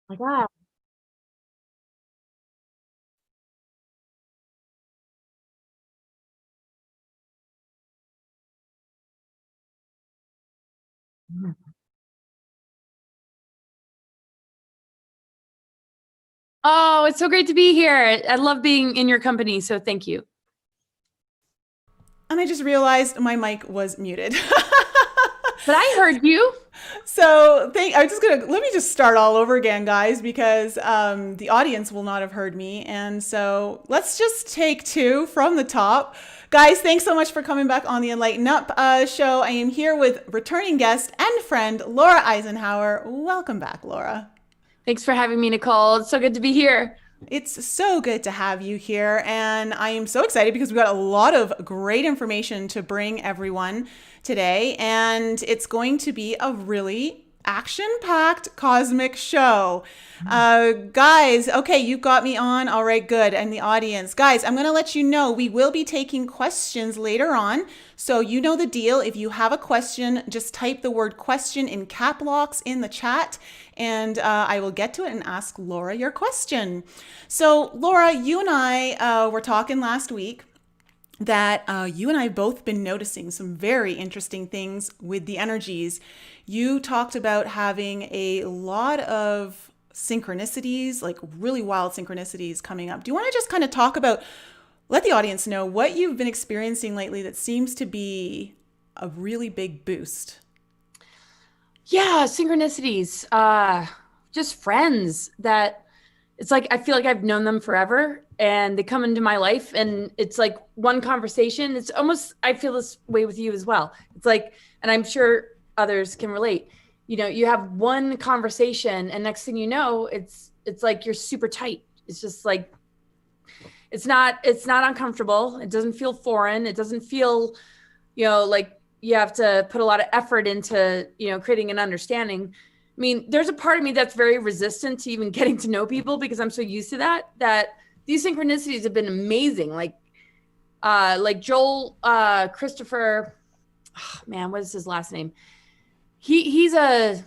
My God. Oh, it's so great to be here. I love being in your company, so thank you. And I just realized my mic was muted. But I heard you. I'm just gonna let me just start all over again, guys, because the audience will not have heard me. And so let's just take two from the top. Guys, thanks so much for coming back on the Enlighten Up show. I am here with returning guest and friend Laura Eisenhower. Welcome back, Laura. Thanks for having me, Nicole. It's so good to be here. It's so good to have you here. And I am so excited because we've got a lot of great information to bring everyone today. And it's going to be a really action packed cosmic show. Guys, okay, you got me on. All right, good. And the audience, guys, I'm going to let you know we will be taking questions later on. So you know the deal. If you have a question, just type the word question in cap locks in the chat, and I will get to it and ask Laura your question. So, Laura, you and I were talking last week that you and I have both been noticing some very interesting things with the energies. You talked about having a lot of synchronicities, like really wild synchronicities coming up. Do you want to just kind of talk about, let the audience know what you've been experiencing lately that seems to be a really big boost? Yeah, synchronicities. Just friends that it's like I feel like I've known them forever and they come into my life and it's like one conversation. It's almost I feel this way with you as well. It's like, and I'm sure others can relate. You know, you have one conversation and next thing you know, it's like you're super tight. It's just like it's not uncomfortable. It doesn't feel foreign. It doesn't feel, like you have to put a lot of effort into, creating an understanding. I mean, there's a part of me that's very resistant to even getting to know people because I'm so used to that these synchronicities have been amazing. Like Joel Christopher, oh, man, what is his last name? He's a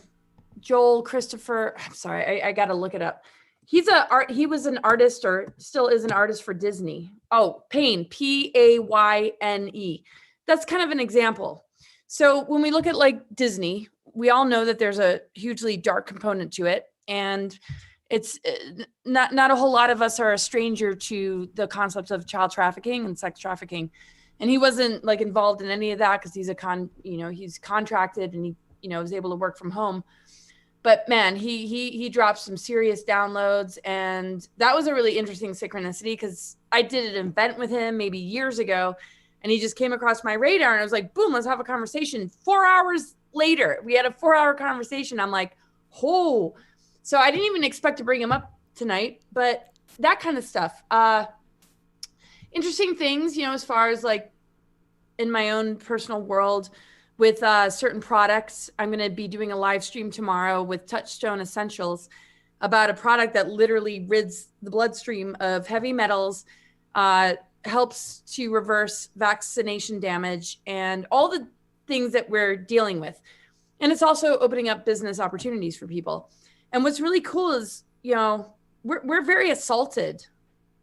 Joel Christopher. I'm sorry, I got to look it up. He was an artist or still is an artist for Disney. Oh, Payne, Payne. That's kind of an example. So when we look at like Disney, we all know that there's a hugely dark component to it, and it's not a whole lot of us are a stranger to the concepts of child trafficking and sex trafficking. And he wasn't like involved in any of that because he's contracted and he was able to work from home. But man, he dropped some serious downloads, and that was a really interesting synchronicity because I did an event with him maybe years ago, and he just came across my radar, and I was like, boom, let's have a conversation. 4 hours later, we had a 4 hour conversation. I'm like, oh, so I didn't even expect to bring him up tonight, but that kind of stuff. Interesting things, as far as like in my own personal world with certain products. I'm going to be doing a live stream tomorrow with Touchstone Essentials about a product that literally rids the bloodstream of heavy metals, helps to reverse vaccination damage and all the things that we're dealing with. And it's also opening up business opportunities for people. And what's really cool is, we're very assaulted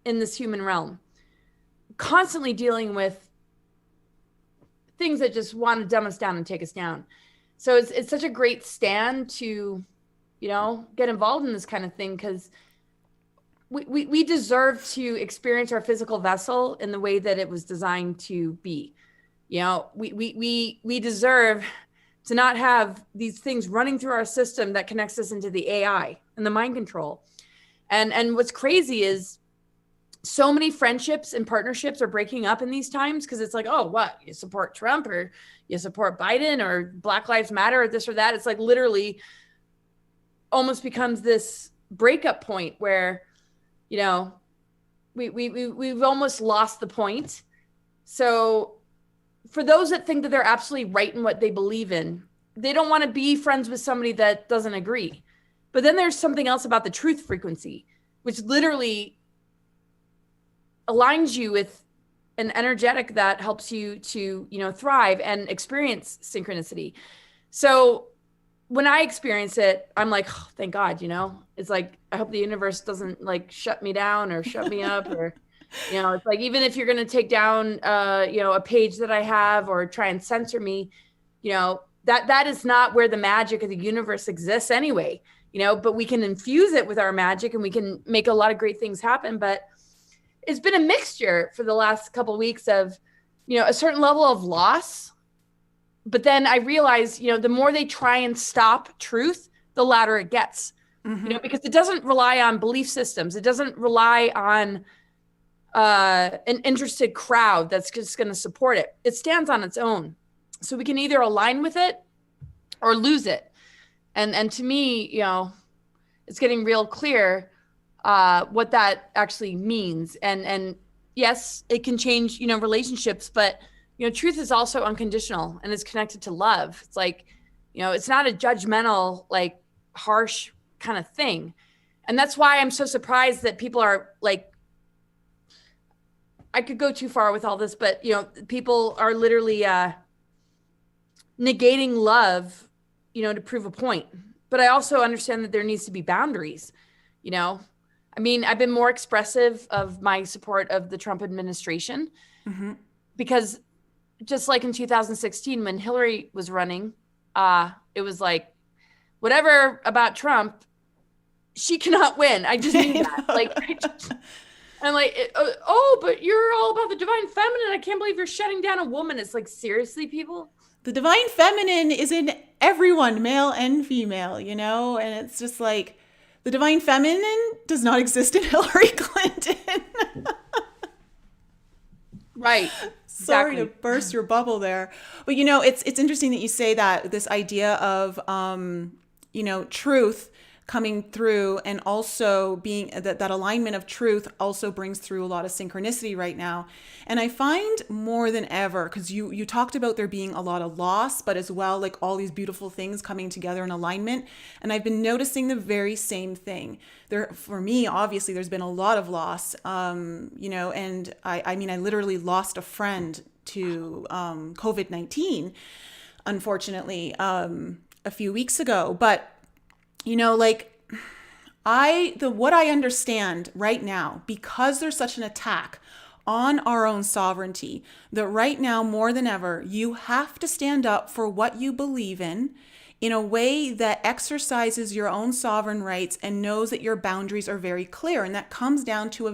in this human realm, constantly dealing with things that just want to dumb us down and take us down. So it's such a great stand to, get involved in this kind of thing because we deserve to experience our physical vessel in the way that it was designed to be. We deserve to not have these things running through our system that connects us into the AI and the mind control. And what's crazy is so many friendships and partnerships are breaking up in these times because it's like, oh, what? You support Trump or you support Biden or Black Lives Matter or this or that. It's like literally almost becomes this breakup point where, we've almost lost the point. So for those that think that they're absolutely right in what they believe in, they don't want to be friends with somebody that doesn't agree. But then there's something else about the truth frequency, which literally aligns you with an energetic that helps you to, thrive and experience synchronicity. So when I experience it, I'm like, oh, thank God, it's like, I hope the universe doesn't like shut me down or shut me up, or, it's like, even if you're going to take down, a page that I have or try and censor me, that is not where the magic of the universe exists anyway, but we can infuse it with our magic and we can make a lot of great things happen. But it's been a mixture for the last couple of weeks of, a certain level of loss. But then I realized, the more they try and stop truth, the louder it gets, because it doesn't rely on belief systems. It doesn't rely on an interested crowd that's just going to support it. It stands on its own. So we can either align with it or lose it. And to me, it's getting real clear what that actually means. And yes, it can change, relationships, but truth is also unconditional and it's connected to love. It's like, it's not a judgmental, like harsh kind of thing. And that's why I'm so surprised that people are like, I could go too far with all this, but people are literally negating love, to prove a point. But I also understand that there needs to be boundaries, I mean, I've been more expressive of my support of the Trump administration because just like in 2016, when Hillary was running, it was like, whatever about Trump, she cannot win. I just knew that. Like, I'm like, oh, but you're all about the divine feminine. I can't believe you're shutting down a woman. It's like, seriously, people? The divine feminine is in everyone, male and female, and it's just like, the divine feminine does not exist in Hillary Clinton. Right. Sorry Exactly. to burst your bubble there. But, it's interesting that you say that, this idea of, truth coming through, and also being that alignment of truth also brings through a lot of synchronicity right now. And I find more than ever, because you talked about there being a lot of loss, but as well, like all these beautiful things coming together in alignment. And I've been noticing the very same thing. There, for me, obviously, there's been a lot of loss, and I mean, I literally lost a friend to COVID-19, unfortunately, a few weeks ago. But like what I understand right now, because there's such an attack on our own sovereignty, that right now more than ever, you have to stand up for what you believe in a way that exercises your own sovereign rights and knows that your boundaries are very clear. And that comes down to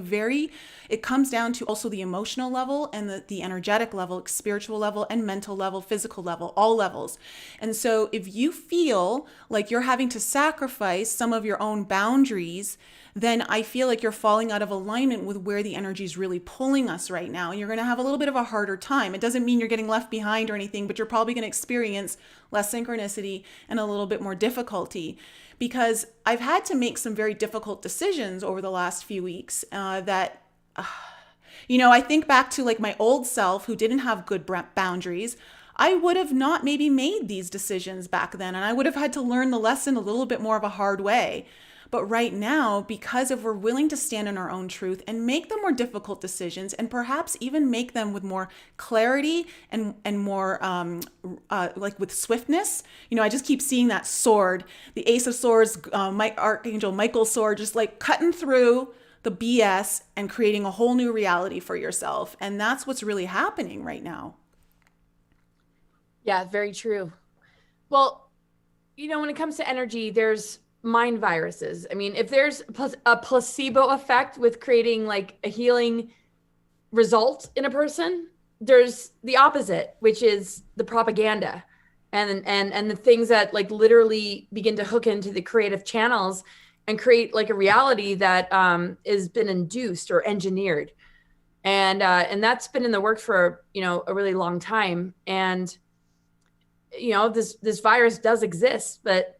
it comes down to also the emotional level and the energetic level, spiritual level and mental level, physical level, all levels. And so if you feel like you're having to sacrifice some of your own boundaries, then I feel like you're falling out of alignment with where the energy is really pulling us right now. And you're going to have a little bit of a harder time. It doesn't mean you're getting left behind or anything, but you're probably going to experience less synchronicity and a little bit more difficulty, because I've had to make some very difficult decisions over the last few weeks that, I think back to like my old self who didn't have good boundaries. I would have not maybe made these decisions back then, and I would have had to learn the lesson a little bit more of a hard way. But right now, because if we're willing to stand in our own truth and make the more difficult decisions, and perhaps even make them with more clarity and more like with swiftness, I just keep seeing that sword, the Ace of Swords, Archangel Michael's sword, just like cutting through the BS and creating a whole new reality for yourself. And that's what's really happening right now. Yeah, very true. Well, when it comes to energy, there's mind viruses. I mean, if there's a placebo effect with creating like a healing result in a person, there's the opposite, which is the propaganda and the things that like literally begin to hook into the creative channels and create like a reality that has been induced or engineered. And that's been in the works for, a really long time. And, this virus does exist, but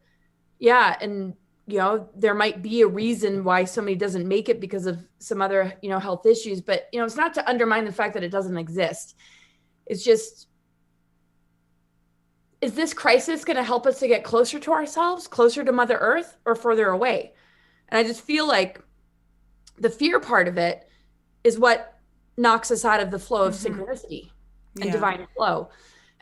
yeah. And, there might be a reason why somebody doesn't make it because of some other, health issues, but, it's not to undermine the fact that it doesn't exist. It's just, is this crisis going to help us to get closer to ourselves, closer to Mother Earth, or further away? And I just feel like the fear part of it is what knocks us out of the flow of synchronicity and divine flow.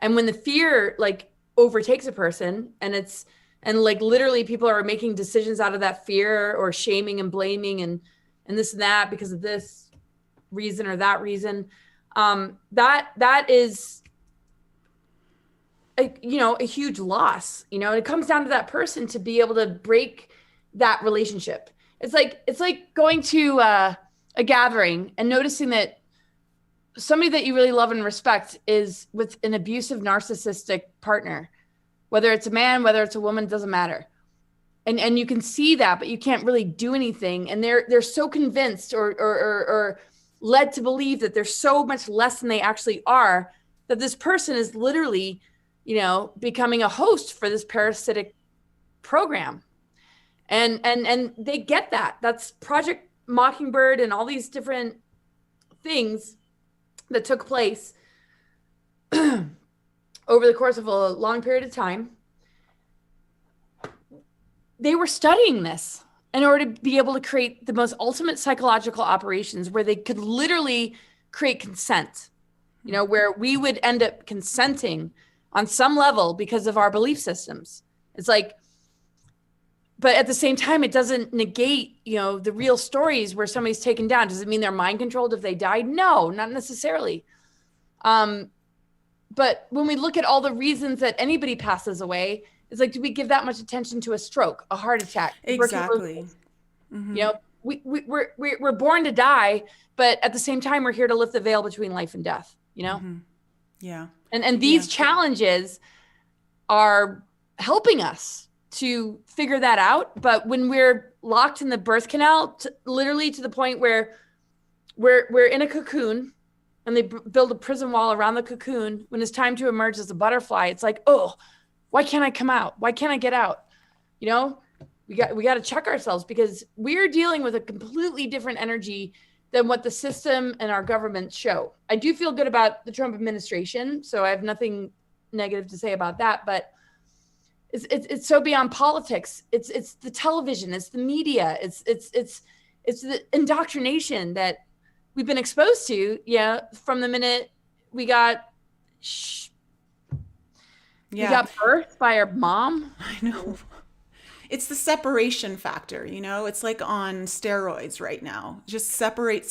And when the fear like overtakes a person and it's And like literally people are making decisions out of that fear or shaming and blaming and this and that because of this reason or that reason. That is a huge loss, and it comes down to that person to be able to break that relationship. It's like going to a gathering and noticing that somebody that you really love and respect is with an abusive narcissistic partner, whether it's a man, whether it's a woman, doesn't matter. And you can see that, but you can't really do anything. And they're so convinced or led to believe that they're so much less than they actually are, that this person is literally, becoming a host for this parasitic program. And they get that. That's Project Mockingbird and all these different things that took place over the course of a long period of time. They were studying this in order to be able to create the most ultimate psychological operations where they could literally create consent, where we would end up consenting on some level because of our belief systems. It's like, but at the same time, it doesn't negate, the real stories where somebody's taken down. Does it mean they're mind controlled if they died? No, not necessarily. But when we look at all the reasons that anybody passes away, it's like, do we give that much attention to a stroke, a heart attack? Exactly. Mm-hmm. We're born to die, but at the same time, we're here to lift the veil between life and death, Mm-hmm. Yeah. And these challenges are helping us to figure that out. But when we're locked in the birth canal, literally to the point where we're in a cocoon and they build a prison wall around the cocoon, when it's time to emerge as a butterfly, it's like, oh, why can't I come out? Why can't I get out? We got to check ourselves, because we're dealing with a completely different energy than what the system and our government show. I do feel good about the Trump administration, so I have nothing negative to say about that, but it's so beyond politics. It's the television, it's the media, it's the indoctrination that we've been exposed to, from the minute we got birthed by our mom. I know. It's the separation factor, it's like on steroids right now. Just separate.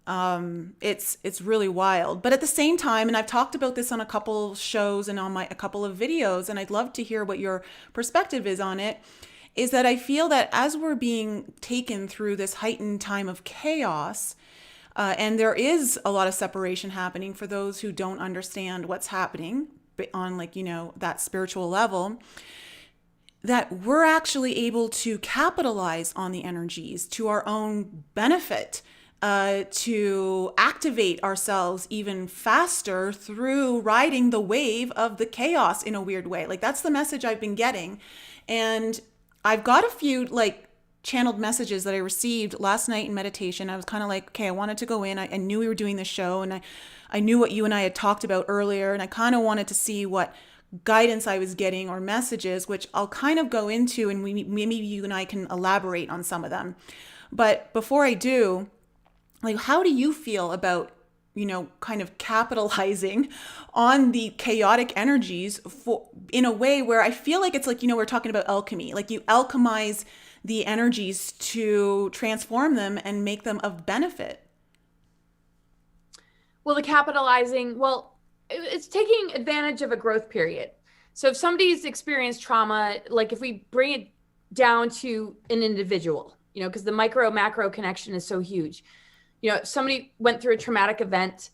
It's really wild. But at the same time, and I've talked about this on a couple shows and on a couple of videos, and I'd love to hear what your perspective is on it, is that I feel that as we're being taken through this heightened time of chaos, and there is a lot of separation happening for those who don't understand what's happening on that spiritual level, that we're actually able to capitalize on the energies to our own benefit, to activate ourselves even faster through riding the wave of the chaos in a weird way. Like, that's the message I've been getting. And I've got a few channeled messages that I received last night in meditation. I was kind of like, okay, I wanted to go in. I knew we were doing this show, and I knew what you and I had talked about earlier, and I kind of wanted to see what guidance I was getting or messages, which I'll kind of go into, and maybe you and I can elaborate on some of them. But before I do, how do you feel about, kind of capitalizing on the chaotic energies in a way where I feel like it's we're talking about alchemy, like you alchemize the energies to transform them and make them of benefit? Well, the capitalizing, it's taking advantage of a growth period. So if somebody's experienced trauma, if we bring it down to an individual, because the micro macro connection is so huge. If somebody went through a traumatic event,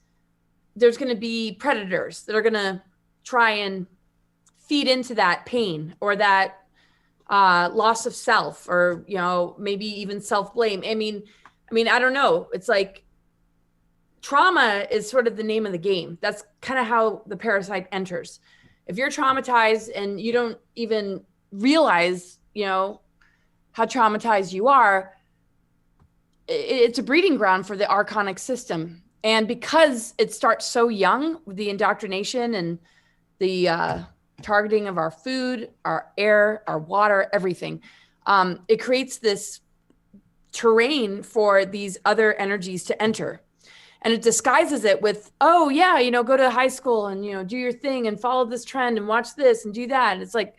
there's going to be predators that are going to try and feed into that pain or that loss of self, or, maybe even self-blame. I mean, I don't know. It's like trauma is sort of the name of the game. That's kind of how the parasite enters. If you're traumatized and you don't even realize, how traumatized you are, it's a breeding ground for the archonic system. And because it starts so young with the indoctrination and the targeting of our food, our air, our water, everything, it creates this terrain for these other energies to enter. And it disguises it with, oh yeah, go to high school and, do your thing and follow this trend and watch this and do that. And it's like,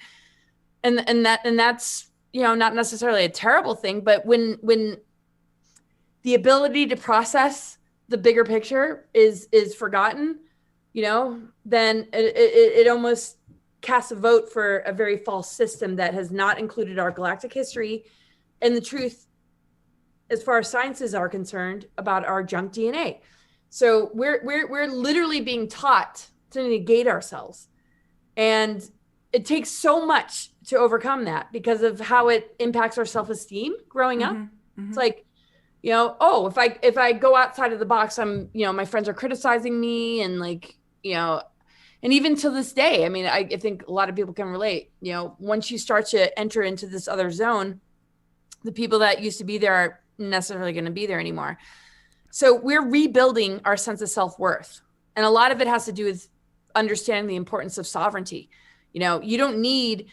And that's, you know, not necessarily a terrible thing, but when the ability to process the bigger picture is forgotten, you know, then it almost casts a vote for a very false system that has not included our galactic history and the truth, as far as sciences are concerned, about our junk DNA. So we're literally being taught to negate ourselves, and it takes so much to overcome that because of how it impacts our self-esteem growing up. It's like, you know, oh, if I go outside of the box, I'm, you know, my friends are criticizing me, and like, you know, and even to this day, I mean, I think a lot of people can relate. You know, once you start to enter into this other zone, the people that used to be there aren't necessarily going to be there anymore. So we're rebuilding our sense of self-worth. And a lot of it has to do with understanding the importance of sovereignty. You know, you don't need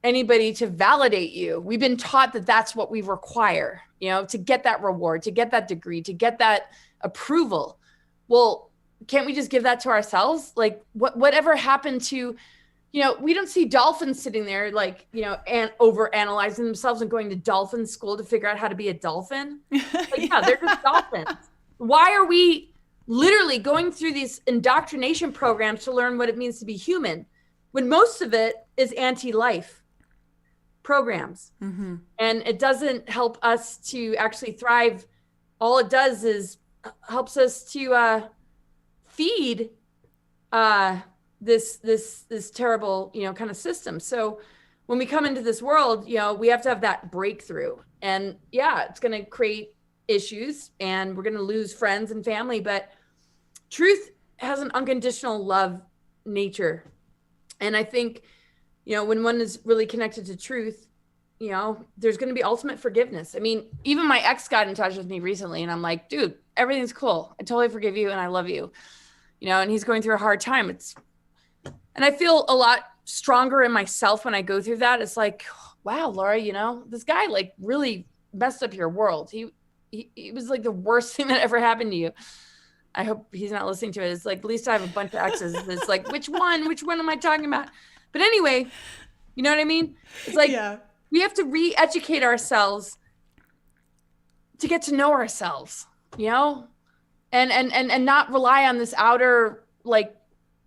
anybody to validate you. We've been taught that that's what we require, you know, to get that reward, to get that degree, to get that approval. Well, can't we just give that to ourselves? Like whatever happened to, you know, we don't see dolphins sitting there like, you know, and over analyzing themselves and going to dolphin school to figure out how to be a dolphin. Like, yeah, they're just dolphins. Why are we literally going through these indoctrination programs to learn what it means to be human when most of it is anti-life programs? And it doesn't help us to actually thrive. All it does is helps us to feed this terrible, you know, kind of system. So when we come into this world, you know, we have to have that breakthrough. And yeah, it's going to create issues and we're going to lose friends and family, but truth has an unconditional love nature. And I think, you know, when one is really connected to truth, you know, there's going to be ultimate forgiveness. I mean, even my ex got in touch with me recently and I'm like, dude, everything's cool. I totally forgive you and I love you, you know, and he's going through a hard time. And I feel a lot stronger in myself when I go through that. It's like, wow, Laura, you know, this guy like really messed up your world. He was like the worst thing that ever happened to you. I hope he's not listening to it. It's like, at least I have a bunch of exes. It's like, which one am I talking about? But anyway, you know what I mean? It's like, we have to re-educate ourselves to get to know ourselves, you know, and not rely on this outer like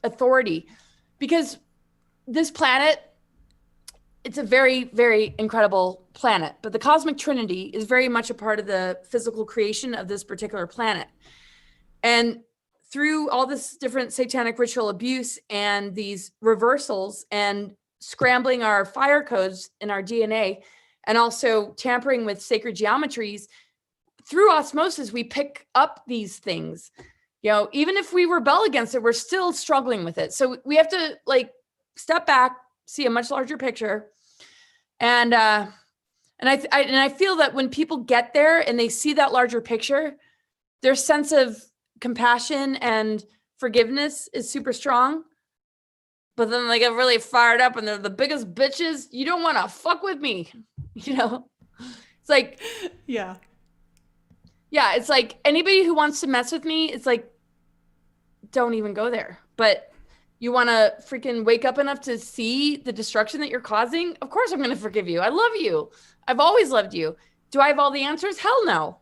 authority, because this planet, it's a very, very incredible planet, but the cosmic trinity is very much a part of the physical creation of this particular planet. And through all this different satanic ritual abuse and these reversals and scrambling our fire codes in our DNA, and also tampering with sacred geometries, through osmosis, we pick up these things. You know, even if we rebel against it, we're still struggling with it. So we have to like step back, see a much larger picture. And I feel that when people get there and they see that larger picture, their sense of compassion and forgiveness is super strong. But then they get really fired up and they're the biggest bitches. You don't want to fuck with me. You know, it's like, yeah, it's like anybody who wants to mess with me, it's like, don't even go there. But you want to freaking wake up enough to see the destruction that you're causing? Of course I'm going to forgive you. I love you. I've always loved you. Do I have all the answers? Hell no.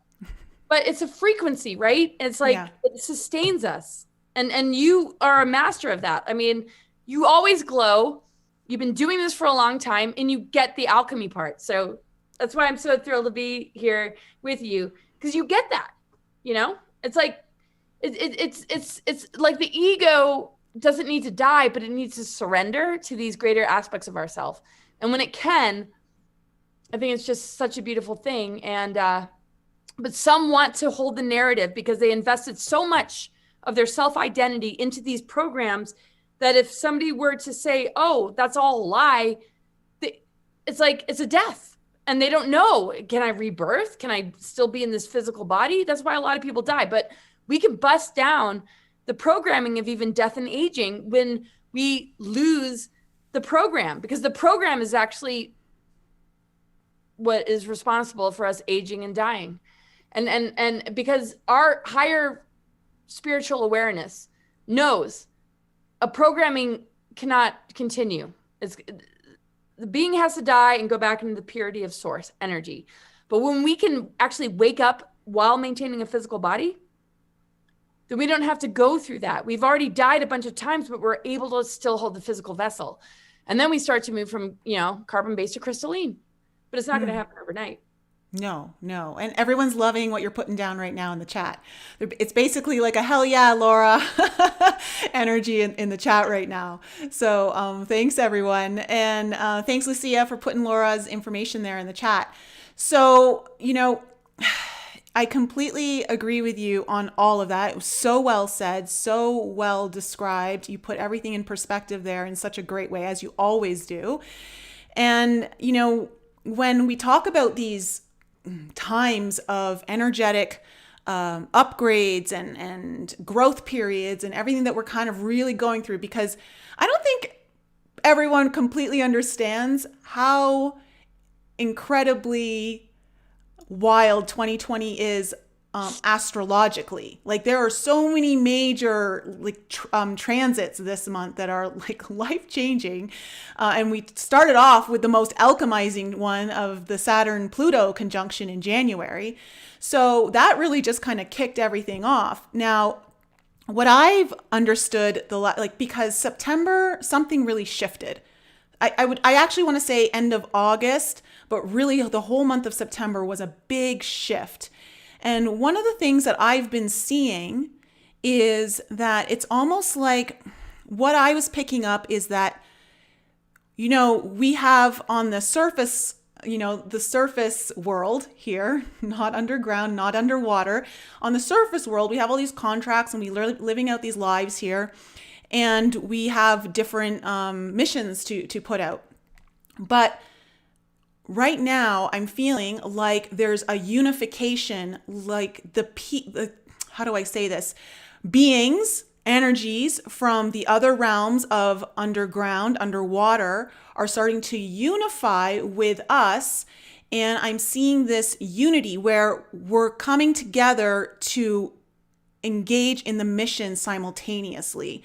But it's a frequency, right? It's like, it sustains us. And you are a master of that. I mean, you always glow. You've been doing this for a long time and you get the alchemy part. So that's why I'm so thrilled to be here with you, because you get that, you know? It's like, it's like the ego doesn't need to die, but it needs to surrender to these greater aspects of ourselves. And when it can, I think it's just such a beautiful thing. And, but some want to hold the narrative because they invested so much of their self-identity into these programs that if somebody were to say, oh, that's all a lie, it's like, it's a death. And they don't know, can I rebirth? Can I still be in this physical body? That's why a lot of people die. But we can bust down the programming of even death and aging when we lose the program, because the program is actually what is responsible for us aging and dying. And because our higher spiritual awareness knows a programming cannot continue. the being has to die and go back into the purity of source energy. But when we can actually wake up while maintaining a physical body, then we don't have to go through that. We've already died a bunch of times, but we're able to still hold the physical vessel. And then we start to move from, carbon-based to crystalline. But it's not going to happen overnight. No. And everyone's loving what you're putting down right now in the chat. It's basically like a hell yeah, Laura energy in the chat right now. So thanks, everyone. And thanks, Lucia, for putting Laura's information there in the chat. So, I completely agree with you on all of that. It was so well said, so well described. You put everything in perspective there in such a great way, as you always do. And, when we talk about these times of energetic upgrades and growth periods and everything that we're kind of really going through, because I don't think everyone completely understands how incredibly wild 2020 is astrologically. Like, there are so many major transits this month that are like life-changing, and we started off with the most alchemizing one of the Saturn-Pluto conjunction in January. So that really just kind of kicked everything off. Now, what I've understood because September, something really shifted. I actually want to say end of August, but really the whole month of September was a big shift. And one of the things that I've been seeing is that it's almost like what I was picking up is that, we have on the surface, the surface world here, not underground, not underwater. On the surface world, we have all these contracts and we're living out these lives here. And we have different missions to put out. But right now, I'm feeling like there's a unification, like how do I say this? Beings, energies from the other realms of underground, underwater, are starting to unify with us. And I'm seeing this unity where we're coming together to engage in the mission simultaneously.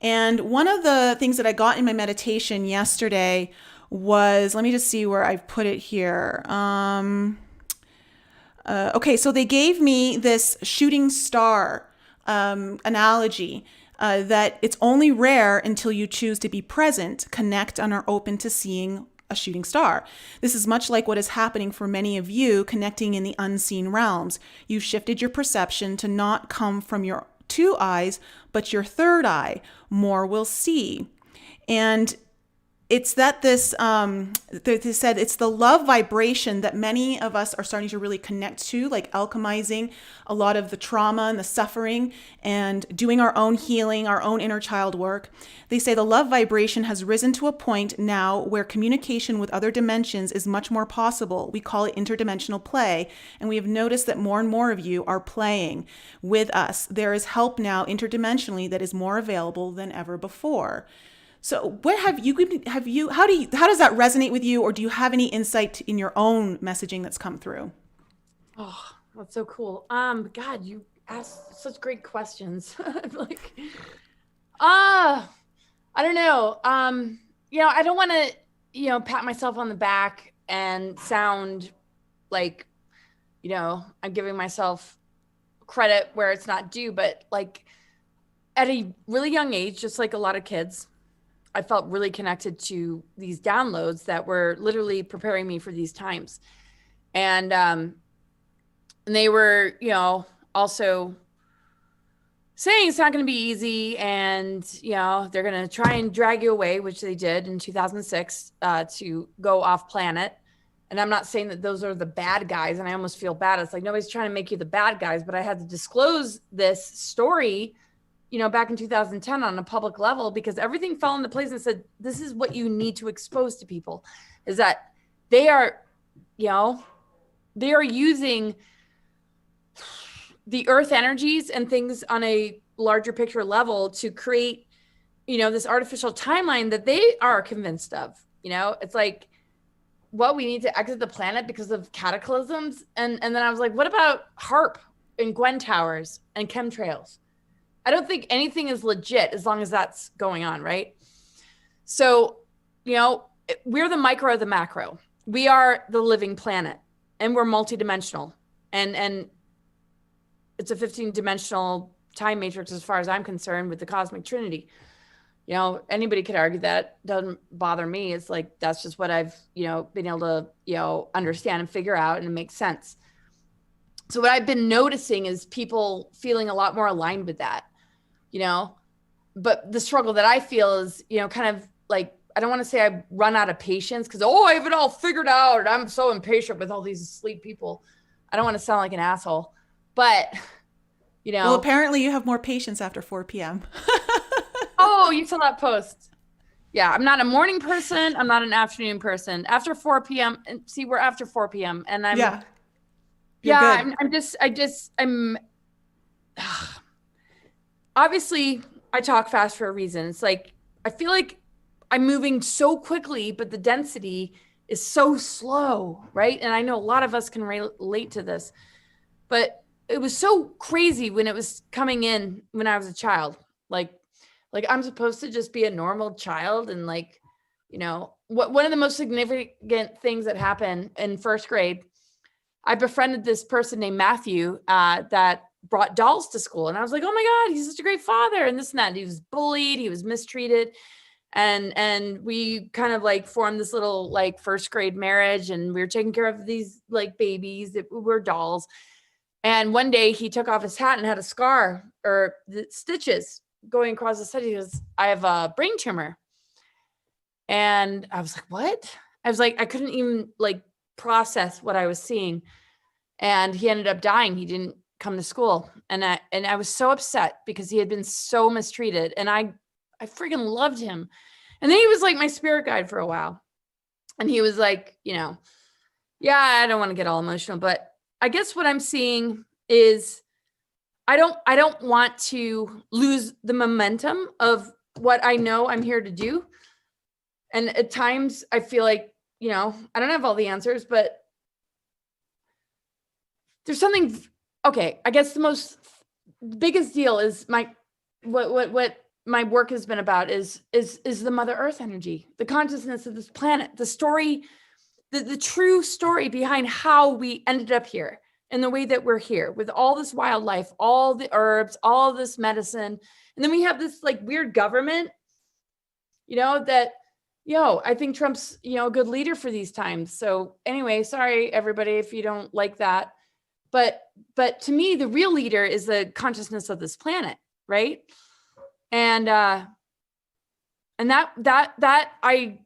And one of the things that I got in my meditation yesterday was, let me just see where I've put it here. Okay, so they gave me this shooting star analogy, that it's only rare until you choose to be present, connect, and are open to seeing a shooting star. This is much like what is happening for many of you connecting in the unseen realms. You've shifted your perception to not come from your two eyes, but your third eye. More will see. And it's that they said it's the love vibration that many of us are starting to really connect to, like alchemizing a lot of the trauma and the suffering and doing our own healing, our own inner child work. They say the love vibration has risen to a point now where communication with other dimensions is much more possible. We call it interdimensional play, and we have noticed that more and more of you are playing with us. There is help now interdimensionally that is more available than ever before. So what how does that resonate with you, or do you have any insight in your own messaging that's come through? Oh, that's so cool. God, you asked such great questions. I don't know. I don't want to, pat myself on the back and sound like, I'm giving myself credit where it's not due, but like at a really young age, just like a lot of kids, I felt really connected to these downloads that were literally preparing me for these times. And they were, also saying it's not going to be easy, and, they're going to try and drag you away, which they did in 2006 to go off planet. And I'm not saying that those are the bad guys, and I almost feel bad. It's like nobody's trying to make you the bad guys, but I had to disclose this story back in 2010 on a public level, because everything fell into place and said, this is what you need to expose to people, is that they are using the earth energies and things on a larger picture level to create, this artificial timeline that they are convinced of. It's like, we need to exit the planet because of cataclysms. And then I was like, what about HARP and Gwen Towers and chemtrails? I don't think anything is legit as long as that's going on, right? So, we're the micro of the macro. We are the living planet, and we're multidimensional. And it's a 15-dimensional time matrix as far as I'm concerned with the cosmic trinity. You know, anybody could argue that. Doesn't bother me. It's like, that's just what I've, been able to, understand and figure out, and it makes sense. So what I've been noticing is people feeling a lot more aligned with that, but the struggle that I feel is, kind of like, I don't want to say I run out of patience because, I have it all figured out. And I'm so impatient with all these asleep people. I don't want to sound like an asshole, but, Well, apparently you have more patience after 4 p.m. Oh, you saw that post. Yeah, I'm not a morning person. I'm not an afternoon person. After 4 p.m. And see, we're after 4 p.m. and I'm I'm obviously I talk fast for a reason. It's like, I feel like I'm moving so quickly, but the density is so slow, right? And I know a lot of us can relate to this, but it was so crazy when it was coming in when I was a child. Like I'm supposed to just be a normal child. And one of the most significant things that happened in first grade, I befriended this person named Matthew that brought dolls to school. And I was like, oh my God, he's such a great father, and this and that. And he was bullied, he was mistreated. And we kind of like formed this little like first grade marriage, and we were taking care of these like babies that were dolls. And one day he took off his hat and had a scar or the stitches going across his head. He goes, I have a brain tumor. And I was like, what? I was like, I couldn't even like process what I was seeing. And he ended up dying. He didn't come to school. And I was so upset because he had been so mistreated. And I freaking loved him. And then he was like my spirit guide for a while. And he was like, yeah, I don't want to get all emotional, but I guess what I'm seeing is I don't want to lose the momentum of what I know I'm here to do. And at times I feel like, I don't have all the answers, but there's something, okay, I guess the biggest deal is what my work has been about is the Mother Earth energy, the consciousness of this planet, the story, the true story behind how we ended up here and the way that we're here with all this wildlife, all the herbs, all this medicine. And then we have this like weird government, that, I think Trump's, a good leader for these times. So anyway, sorry everybody if you don't like that. But to me, the real leader is the consciousness of this planet, right? And that I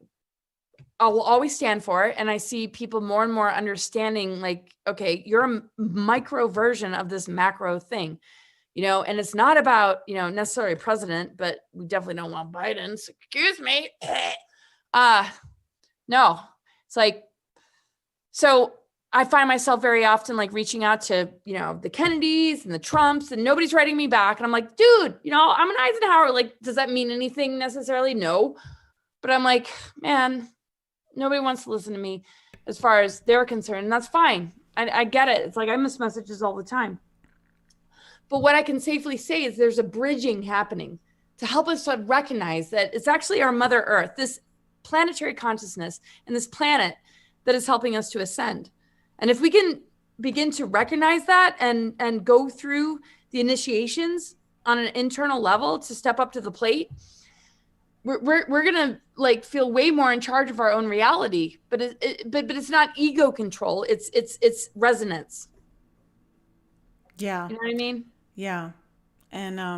will always stand for. And I see people more and more understanding like, okay, you're a micro version of this macro thing, and it's not about, necessarily president, but we definitely don't want Biden. So excuse me. No, it's like, so I find myself very often like reaching out to, the Kennedys and the Trumps, and nobody's writing me back. And I'm like, dude, I'm an Eisenhower. Like, does that mean anything necessarily? No. But I'm like, man, nobody wants to listen to me as far as they're concerned. And that's fine. I get it. It's like, I miss messages all the time. But what I can safely say is there's a bridging happening to help us to recognize that it's actually our Mother Earth, this planetary consciousness and this planet that is helping us to ascend. And if we can begin to recognize that and go through the initiations on an internal level to step up to the plate, we're gonna like feel way more in charge of our own reality. But it's not ego control. It's resonance. Yeah. You know what I mean? Yeah. And I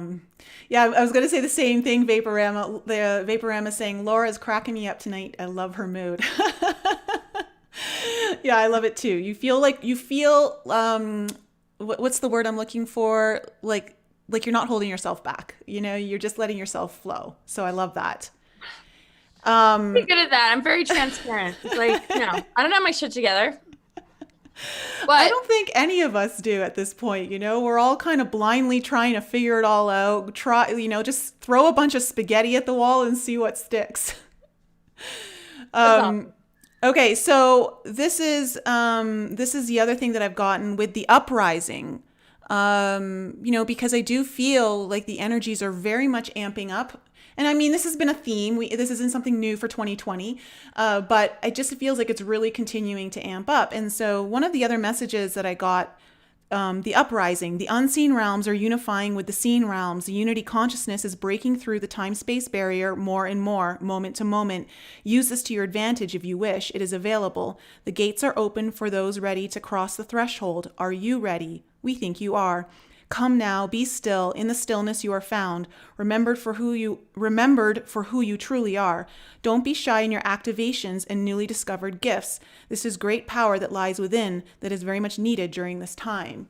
was going to say the same thing, Vaporama. The Vaporama is saying, Laura's cracking me up tonight. I love her mood. Yeah, I love it too. You feel what's the word I'm looking for? Like you're not holding yourself back. You're just letting yourself flow. So I love that. I'm pretty good at that. I'm very transparent. It's like, I don't have my shit together. But I don't think any of us do at this point. We're all kind of blindly trying to figure it all out. Just throw a bunch of spaghetti at the wall and see what sticks. Okay, so this is the other thing that I've gotten with the uprising. Because I do feel like the energies are very much amping up. And I mean, this has been a theme. This isn't something new for 2020, but it just feels like it's really continuing to amp up. And so one of the other messages that I got, the uprising, the unseen realms are unifying with the seen realms. The unity consciousness is breaking through the time-space barrier more and more, moment to moment. Use this to your advantage if you wish. It is available. The gates are open for those ready to cross the threshold. Are you ready? We think you are. Come now, be still. In the stillness you are found, remembered for who you truly are. Don't be shy in your activations and newly discovered gifts. This is great power that lies within that is very much needed during this time.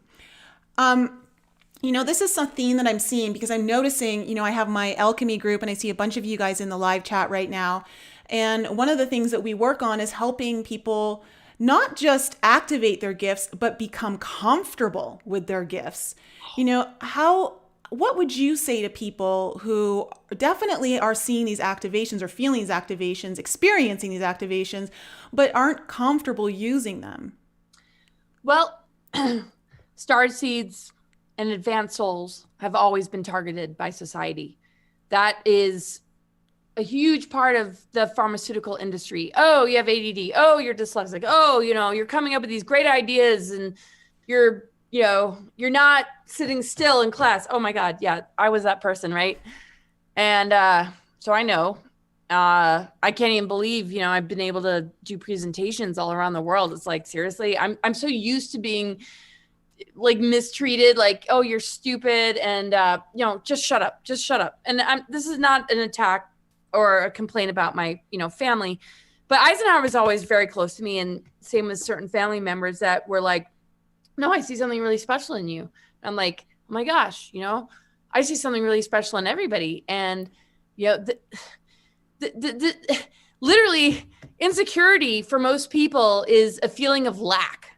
This is some theme that I'm seeing because I'm noticing, I have my Alchemy group and I see a bunch of you guys in the live chat right now. And one of the things that we work on is helping people not just activate their gifts, but become comfortable with their gifts. What would you say to people who definitely are seeing these activations or feeling these activations, experiencing these activations, but aren't comfortable using them? Well, starseeds and advanced souls have always been targeted by society. That is a huge part of the pharmaceutical industry. Oh, you have ADD. Oh, you're dyslexic. Oh, you're coming up with these great ideas and you're not sitting still in class. Oh my God. Yeah. I was that person. Right. And, so I know, I can't even believe, I've been able to do presentations all around the world. It's like, seriously, I'm so used to being like mistreated, like, oh, you're stupid. And, just shut up, And this is not an attack or a complaint about my, family, but Eisenhower was always very close to me. And same with certain family members that were like, no, I see something really special in you. I'm like, oh my gosh, I see something really special in everybody. And, literally insecurity for most people is a feeling of lack.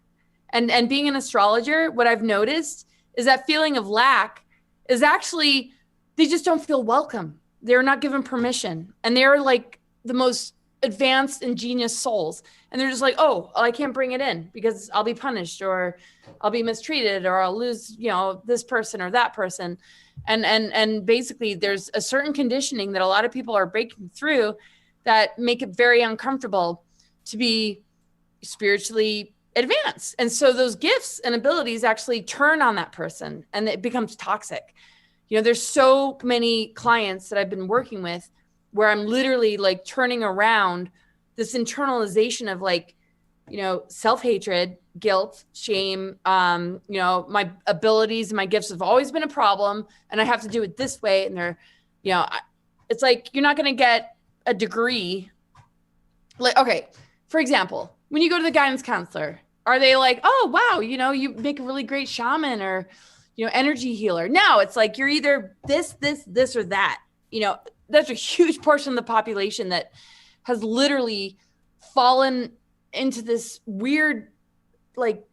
And being an astrologer, what I've noticed is that feeling of lack is actually, they just don't feel welcome. They're not given permission. And they're like the most advanced and genius souls. And they're just like, oh, I can't bring it in because I'll be punished or I'll be mistreated or I'll lose, this person or that person. And basically there's a certain conditioning that a lot of people are breaking through that make it very uncomfortable to be spiritually advanced. And so those gifts and abilities actually turn on that person and it becomes toxic. There's so many clients that I've been working with where I'm literally like turning around this internalization of like, self-hatred, guilt, shame, my abilities and my gifts have always been a problem and I have to do it this way. And they're, it's like, you're not going to get a degree. Like, okay, for example, when you go to the guidance counselor, are they like, oh, wow, you make a really great shaman or, energy healer? No, it's like, you're either this, or that, that's a huge portion of the population that has literally fallen into this weird, like,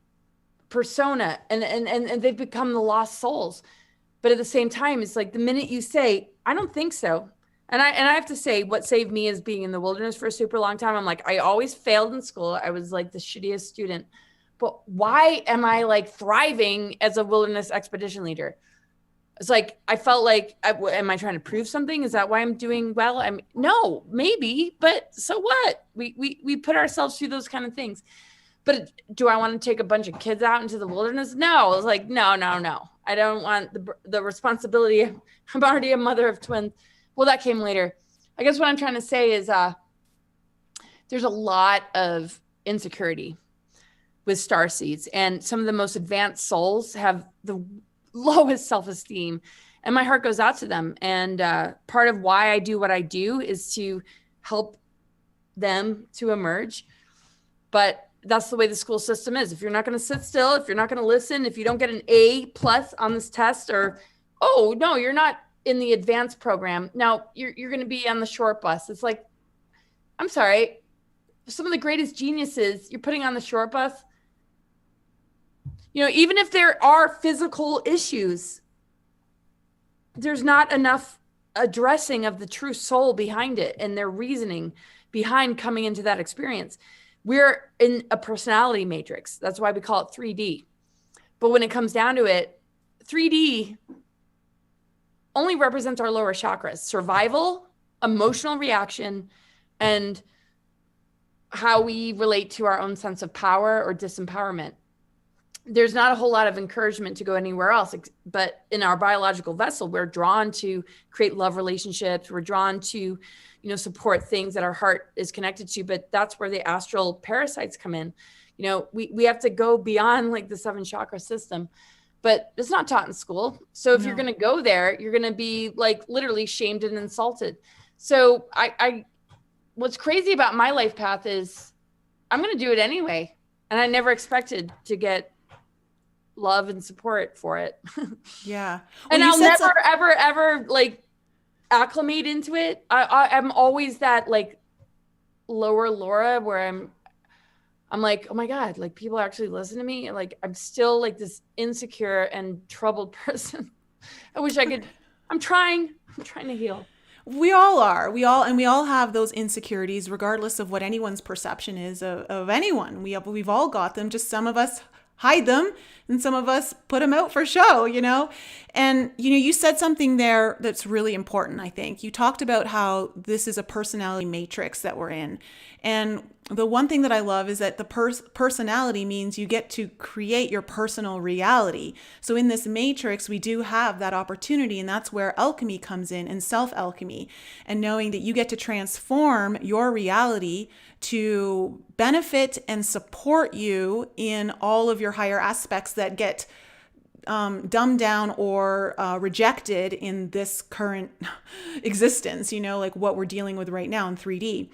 persona and they've become the lost souls. But at the same time, it's like the minute you say, I don't think so. And I have to say, what saved me is being in the wilderness for a super long time. I'm like, I always failed in school. I was like the shittiest student. But why am I like thriving as a wilderness expedition leader? It's like, I felt like, am I trying to prove something? Is that why I'm doing well? No, maybe, but so what? We put ourselves through those kind of things. But do I want to take a bunch of kids out into the wilderness? No, I was like, no. I don't want the responsibility. I'm already a mother of twins. Well, that came later. I guess what I'm trying to say is there's a lot of insecurity with starseeds, and some of the most advanced souls have the lowest self-esteem, and my heart goes out to them. And part of why I do what I do is to help them to emerge. But that's the way the school system is. If you're not going to sit still, if you're not going to listen, if you don't get an A+ on this test, or, oh no, you're not in the advanced program, now you're going to be on the short bus. It's like, I'm sorry, some of the greatest geniuses you're putting on the short bus. Even if there are physical issues, there's not enough addressing of the true soul behind it and their reasoning behind coming into that experience. We're in a personality matrix. That's why we call it 3D. But when it comes down to it, 3D only represents our lower chakras: survival, emotional reaction, and how we relate to our own sense of power or disempowerment. There's not a whole lot of encouragement to go anywhere else, but in our biological vessel, we're drawn to create love relationships. We're drawn to, support things that our heart is connected to, but that's where the astral parasites come in. We have to go beyond like the 7 chakra system, but it's not taught in school. So if you're going to go there, you're going to be like literally shamed and insulted. So what's crazy about my life path is I'm going to do it anyway. And I never expected to get love and support for it. Yeah. Well, and I'll never, ever like acclimate into it. I'm always that like lower Laura where I'm like, oh my God, like people actually listen to me. Like I'm still like this insecure and troubled person. I wish I could, I'm trying to heal. We all are. We all have those insecurities, regardless of what anyone's perception is of anyone. We've all got them. Just some of us hide them and some of us put them out for show, And, you said something there that's really important, I think. You talked about how this is a personality matrix that we're in. And the one thing that I love is that the personality means you get to create your personal reality. So in this matrix, we do have that opportunity, and that's where alchemy comes in, and self-alchemy, and knowing that you get to transform your reality to benefit and support you in all of your higher aspects that get dumbed down or rejected in this current existence, like what we're dealing with right now in 3D.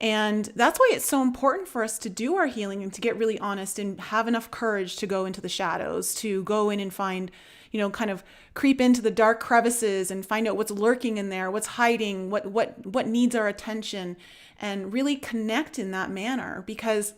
And that's why it's so important for us to do our healing and to get really honest and have enough courage to go into the shadows, to go in and find, kind of creep into the dark crevices and find out what's lurking in there, what's hiding, what needs our attention, and really connect in that manner, because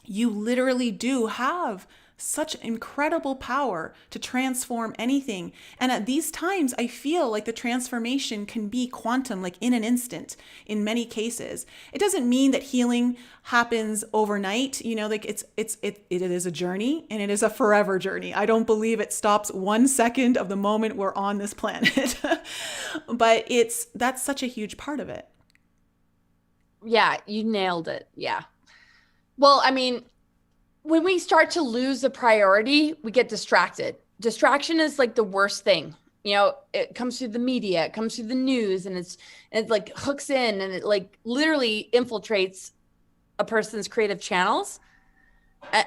you literally do have such incredible power to transform anything. And at these times, I feel like the transformation can be quantum, like in an instant in many cases. It doesn't mean that healing happens overnight. Like it is a journey, and it is a forever journey. I don't believe it stops 1 second of the moment we're on this planet. But that's such a huge part of it. Yeah, you nailed it. Yeah. Well, I mean, when we start to lose the priority, we get distracted. Distraction is like the worst thing. It comes through the media, it comes through the news, and it like hooks in, and it like literally infiltrates a person's creative channels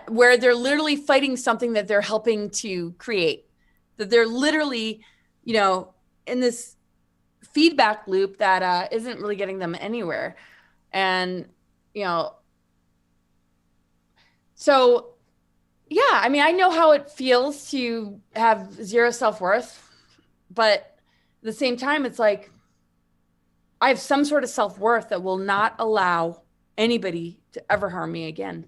where they're literally fighting something that they're helping to create, that they're literally, in this feedback loop that isn't really getting them anywhere. And, so, yeah, I mean, I know how it feels to have zero self-worth, but at the same time, it's like I have some sort of self-worth that will not allow anybody to ever harm me again.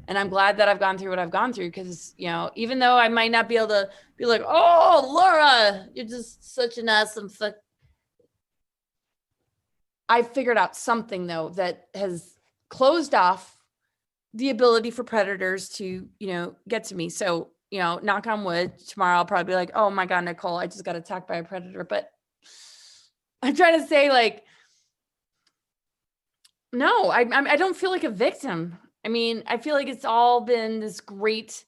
And I'm glad that I've gone through what I've gone through, because, even though I might not be able to be like, oh, Laura, you're just such an awesome fuck. I figured out something, though, that has closed off the ability for predators to, get to me. So, knock on wood, tomorrow I'll probably be like, oh my God, Nicole, I just got attacked by a predator. But I'm trying to say, like, no, I don't feel like a victim. I mean, I feel like it's all been this great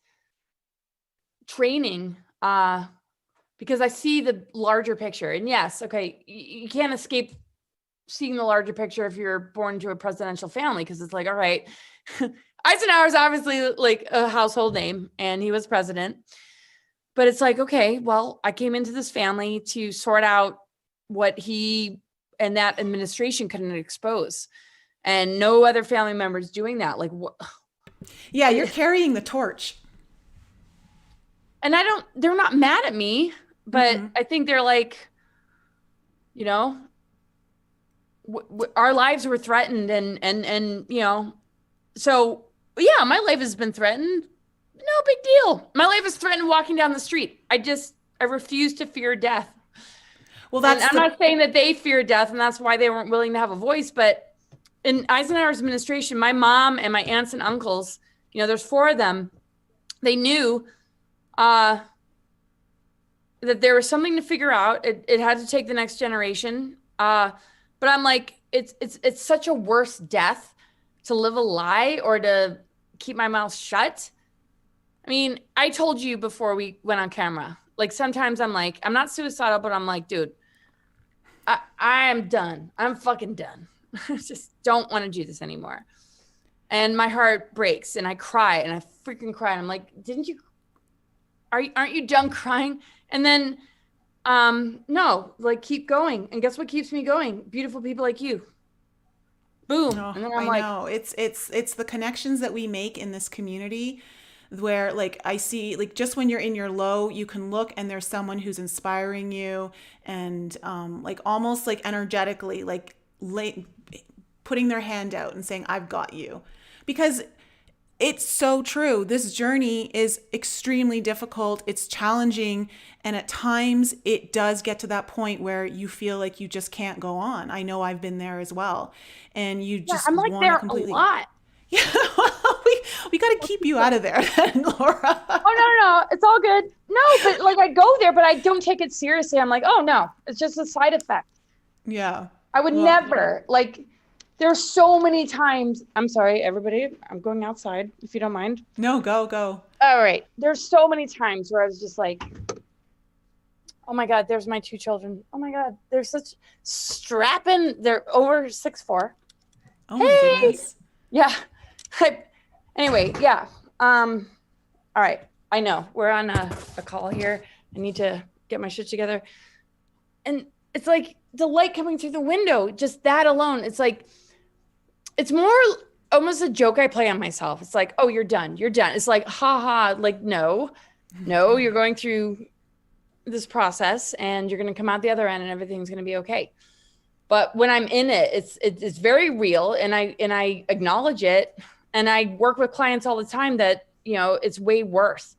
training because I see the larger picture. And yes, okay, you can't escape seeing the larger picture if you're born into a presidential family, because it's like, all right, Eisenhower is obviously like a household name and he was president, but it's like, okay, well, I came into this family to sort out what he and that administration couldn't expose, and no other family members doing that. Like, what? Yeah, you're carrying the torch. And they're not mad at me, but I think they're like, our lives were threatened and so yeah, my life has been threatened. No big deal. My life is threatened walking down the street. I refuse to fear death. Well, I'm not saying that they fear death and that's why they weren't willing to have a voice, but in Eisenhower's administration, my mom and my aunts and uncles, there's 4 of them, they knew that there was something to figure out. It had to take the next generation. But I'm like, it's such a worse death to live a lie or to keep my mouth shut. I mean, I told you before we went on camera, like sometimes I'm like, I'm not suicidal, but I'm like, dude, I am done. I'm fucking done. I just don't want to do this anymore. And my heart breaks and I cry and I freaking cry. And I'm like, aren't you done crying? And then, no, like keep going. And guess what keeps me going? Beautiful people like you. Boom. Oh, And then I'm I like, know. It's the connections that we make in this community where like I see like just when you're in your low, you can look and there's someone who's inspiring you and like almost like energetically like putting their hand out and saying, I've got you. Because it's so true. This journey is extremely difficult. It's challenging. And at times it does get to that point where you feel like you just can't go on. I know I've been there as well. And you just I'm like want there to completely. a lot. Yeah, well, we got to keep you out of there then, Laura. Oh, no, it's all good. No, but like I go there, but I don't take it seriously. I'm like, oh no, it's just a side effect. Yeah. I would never like, there's so many times. I'm sorry, everybody. I'm going outside if you don't mind. No, go. All right. There's so many times where I was just like, oh my God, there's my two children. Oh my God, they're such strapping. They're over 6'4". Oh my goodness. Yeah. Anyway, yeah. All right. I know we're on a call here. I need to get my shit together. And it's like the light coming through the window, just that alone. It's like, it's more almost a joke I play on myself. It's like, oh, you're done. You're done. It's like, ha, like, no, you're going through this process and you're going to come out the other end and everything's going to be okay. But when I'm in it, it's very real. And I acknowledge it. And I work with clients all the time that, you know, it's way worse.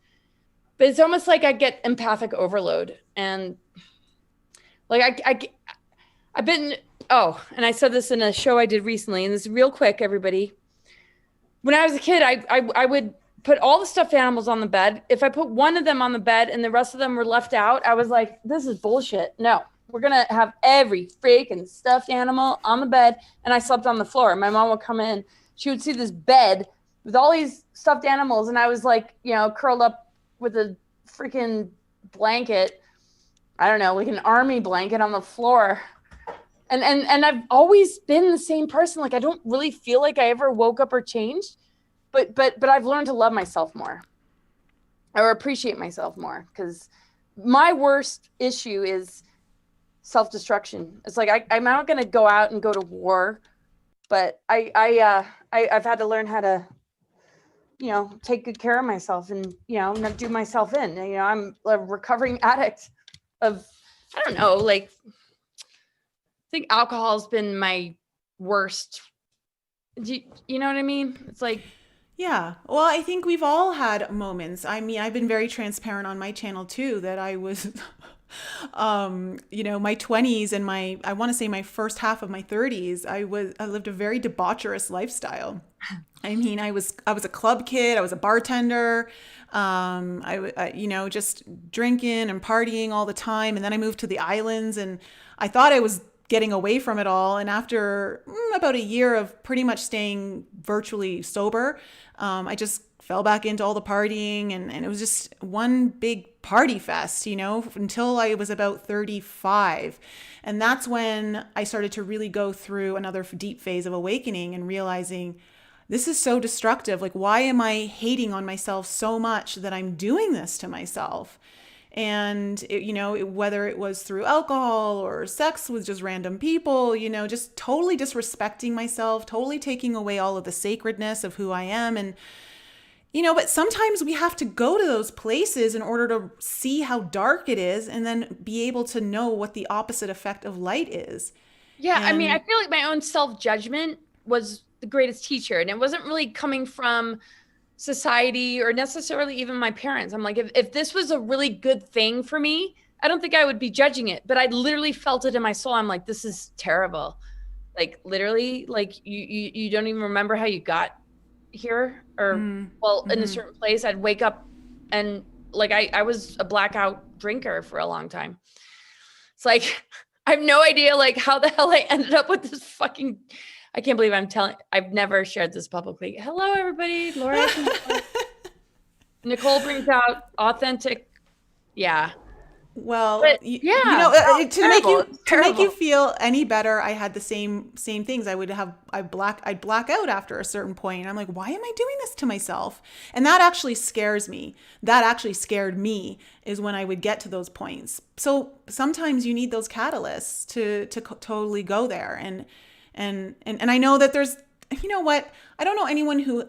But it's almost like I get empathic overload. And like I've been, and I said this in a show I did recently, and this is real quick, everybody. When I was a kid, I would put all the stuffed animals on the bed. If I put one of them on the bed and the rest of them were left out, I was like, this is bullshit. No, we're going to have every freaking stuffed animal on the bed. And I slept on the floor. My mom would come in. She would see this bed with all these stuffed animals. And I was like, you know, curled up with a freaking blanket. I don't know, like an army blanket on the floor. And I've always been the same person. Like, I don't really feel like I ever woke up or changed, but I've learned to love myself more or appreciate myself more. Because my worst issue is self-destruction. It's like, I'm not going to go out and go to war, but I've had to learn how to, you know, take good care of myself and, you know, not do myself in. You know, I'm a recovering addict of, I don't know, like, I think alcohol has been my worst. You know what I mean? It's like, yeah. Well, I think we've all had moments. I mean, I've been very transparent on my channel too, that I was, you know, my 20s and I want to say my first half of my 30s, I lived a very debaucherous lifestyle. I mean, I was a club kid. I was a bartender. You know, just drinking and partying all the time. And then I moved to the islands and I thought I was getting away from it all. And after about a year of pretty much staying virtually sober, I just fell back into all the partying and it was just one big party fest, you know, until I was about 35. And that's when I started to really go through another deep phase of awakening and realizing this is so destructive. Like, why am I hating on myself so much that I'm doing this to myself? And, whether it was through alcohol or sex with just random people, you know, just totally disrespecting myself, totally taking away all of the sacredness of who I am. And, you know, but sometimes we have to go to those places in order to see how dark it is and then be able to know what the opposite effect of light is. Yeah. I mean, I feel like my own self-judgment was the greatest teacher. And it wasn't really coming from society or necessarily even my parents. I'm like, if this was a really good thing for me, I don't think I would be judging it, but I literally felt it in my soul. I'm like, this is terrible. Like literally, like you don't even remember how you got here or in a certain place. I'd wake up and like I was a blackout drinker for a long time. It's like, I have no idea like how the hell I ended up with this fucking, I can't believe I've never shared this publicly. Hello, everybody. Laura. Nicole brings out authentic. Yeah. Well, But you yeah, know, no, to make you terrible. feel any better, I had the same things. I'd black out after a certain point, and I'm like, why am I doing this to myself? And that actually scares me. That actually scared me, is when I would get to those points. So sometimes you need those catalysts to totally go there. And I know that there's, you know what? I don't know anyone who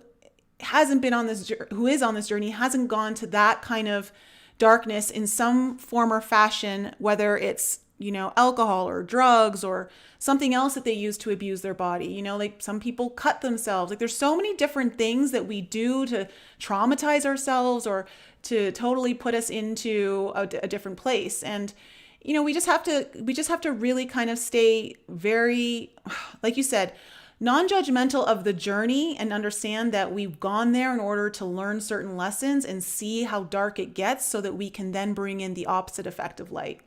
hasn't been on this, who is on this journey, hasn't gone to that kind of darkness in some form or fashion, whether it's, you know, alcohol or drugs or something else that they use to abuse their body. You know, like some people cut themselves. Like there's so many different things that we do to traumatize ourselves or to totally put us into a different place. And, you know, we just have to really kind of stay very, like you said, non-judgmental of the journey, and understand that we've gone there in order to learn certain lessons and see how dark it gets, so that we can then bring in the opposite effect of light.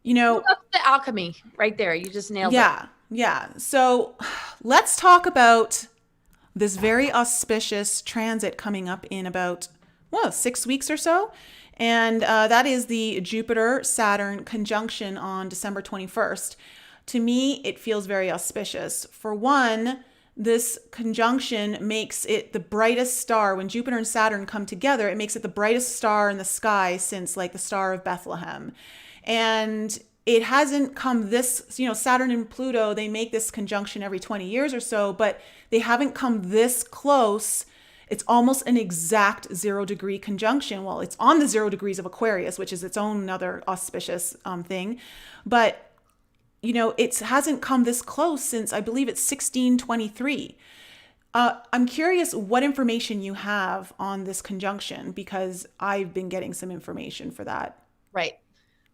You know, That's the alchemy right there. You just nailed it. Yeah. So let's talk about this very auspicious transit coming up in about, 6 weeks or so. And that is the Jupiter-Saturn conjunction on December 21st. To me, it feels very auspicious. For one, this conjunction makes it the brightest star. When Jupiter and Saturn come together, it makes it the brightest star in the sky since like the Star of Bethlehem. And it hasn't come this, you know, Saturn and Pluto, they make this conjunction every 20 years or so, but they haven't come this close. It's almost an exact 0-degree conjunction. Well, it's on the 0 degrees of Aquarius, which is its own another auspicious thing. But you know, it hasn't come this close since, I believe, it's 1623. I'm curious what information you have on this conjunction, because I've been getting some information for that. Right.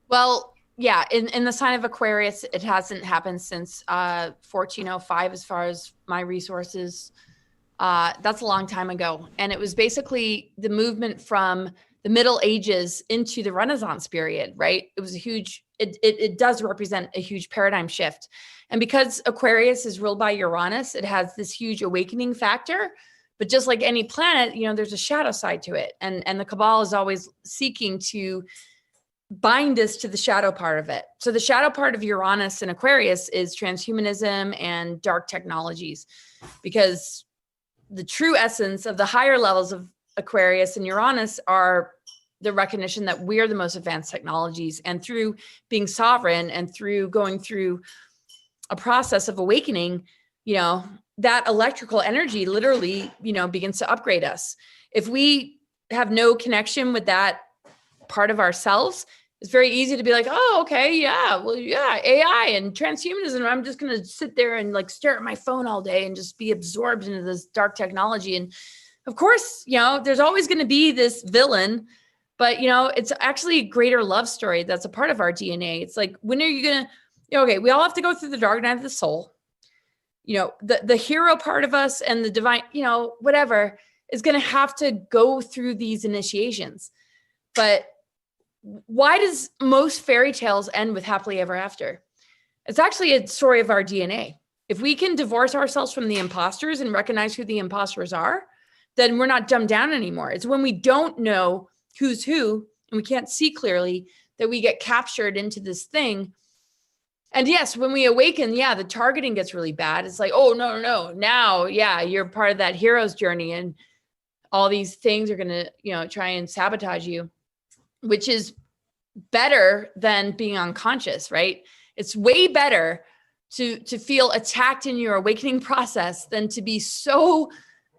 Well, yeah, in the sign of Aquarius, it hasn't happened since 1405, as far as my resources. That's a long time ago. And it was basically the movement from the Middle Ages into the Renaissance period, right? It was a huge, it does represent a huge paradigm shift. And because Aquarius is ruled by Uranus, it has this huge awakening factor. But just like any planet, you know, there's a shadow side to it. And the Cabal is always seeking to bind us to the shadow part of it. So the shadow part of Uranus and Aquarius is transhumanism and dark technologies, because the true essence of the higher levels of Aquarius and Uranus are the recognition that we are the most advanced technologies. And through being sovereign and through going through a process of awakening, you know, that electrical energy literally, you know, begins to upgrade us. If we have no connection with that part of ourselves, it's very easy to be like, oh, okay, yeah, well, yeah, AI and transhumanism. I'm just going to sit there and like stare at my phone all day and just be absorbed into this dark technology. And of course, you know, there's always going to be this villain, but, you know, it's actually a greater love story that's a part of our DNA. It's like, when are you going to, you know, okay, we all have to go through the dark night of the soul. You know, the hero part of us and the divine, you know, whatever, is going to have to go through these initiations. But why does most fairy tales end with happily ever after? It's actually a story of our DNA. If we can divorce ourselves from the imposters and recognize who the imposters are, then we're not dumbed down anymore. It's when we don't know who's who and we can't see clearly that we get captured into this thing. And yes, when we awaken, yeah, the targeting gets really bad. It's like, oh, no. Now, yeah, you're part of that hero's journey and all these things are going to, you know, try and sabotage you, which is better than being unconscious, right? It's way better to feel attacked in your awakening process than to be so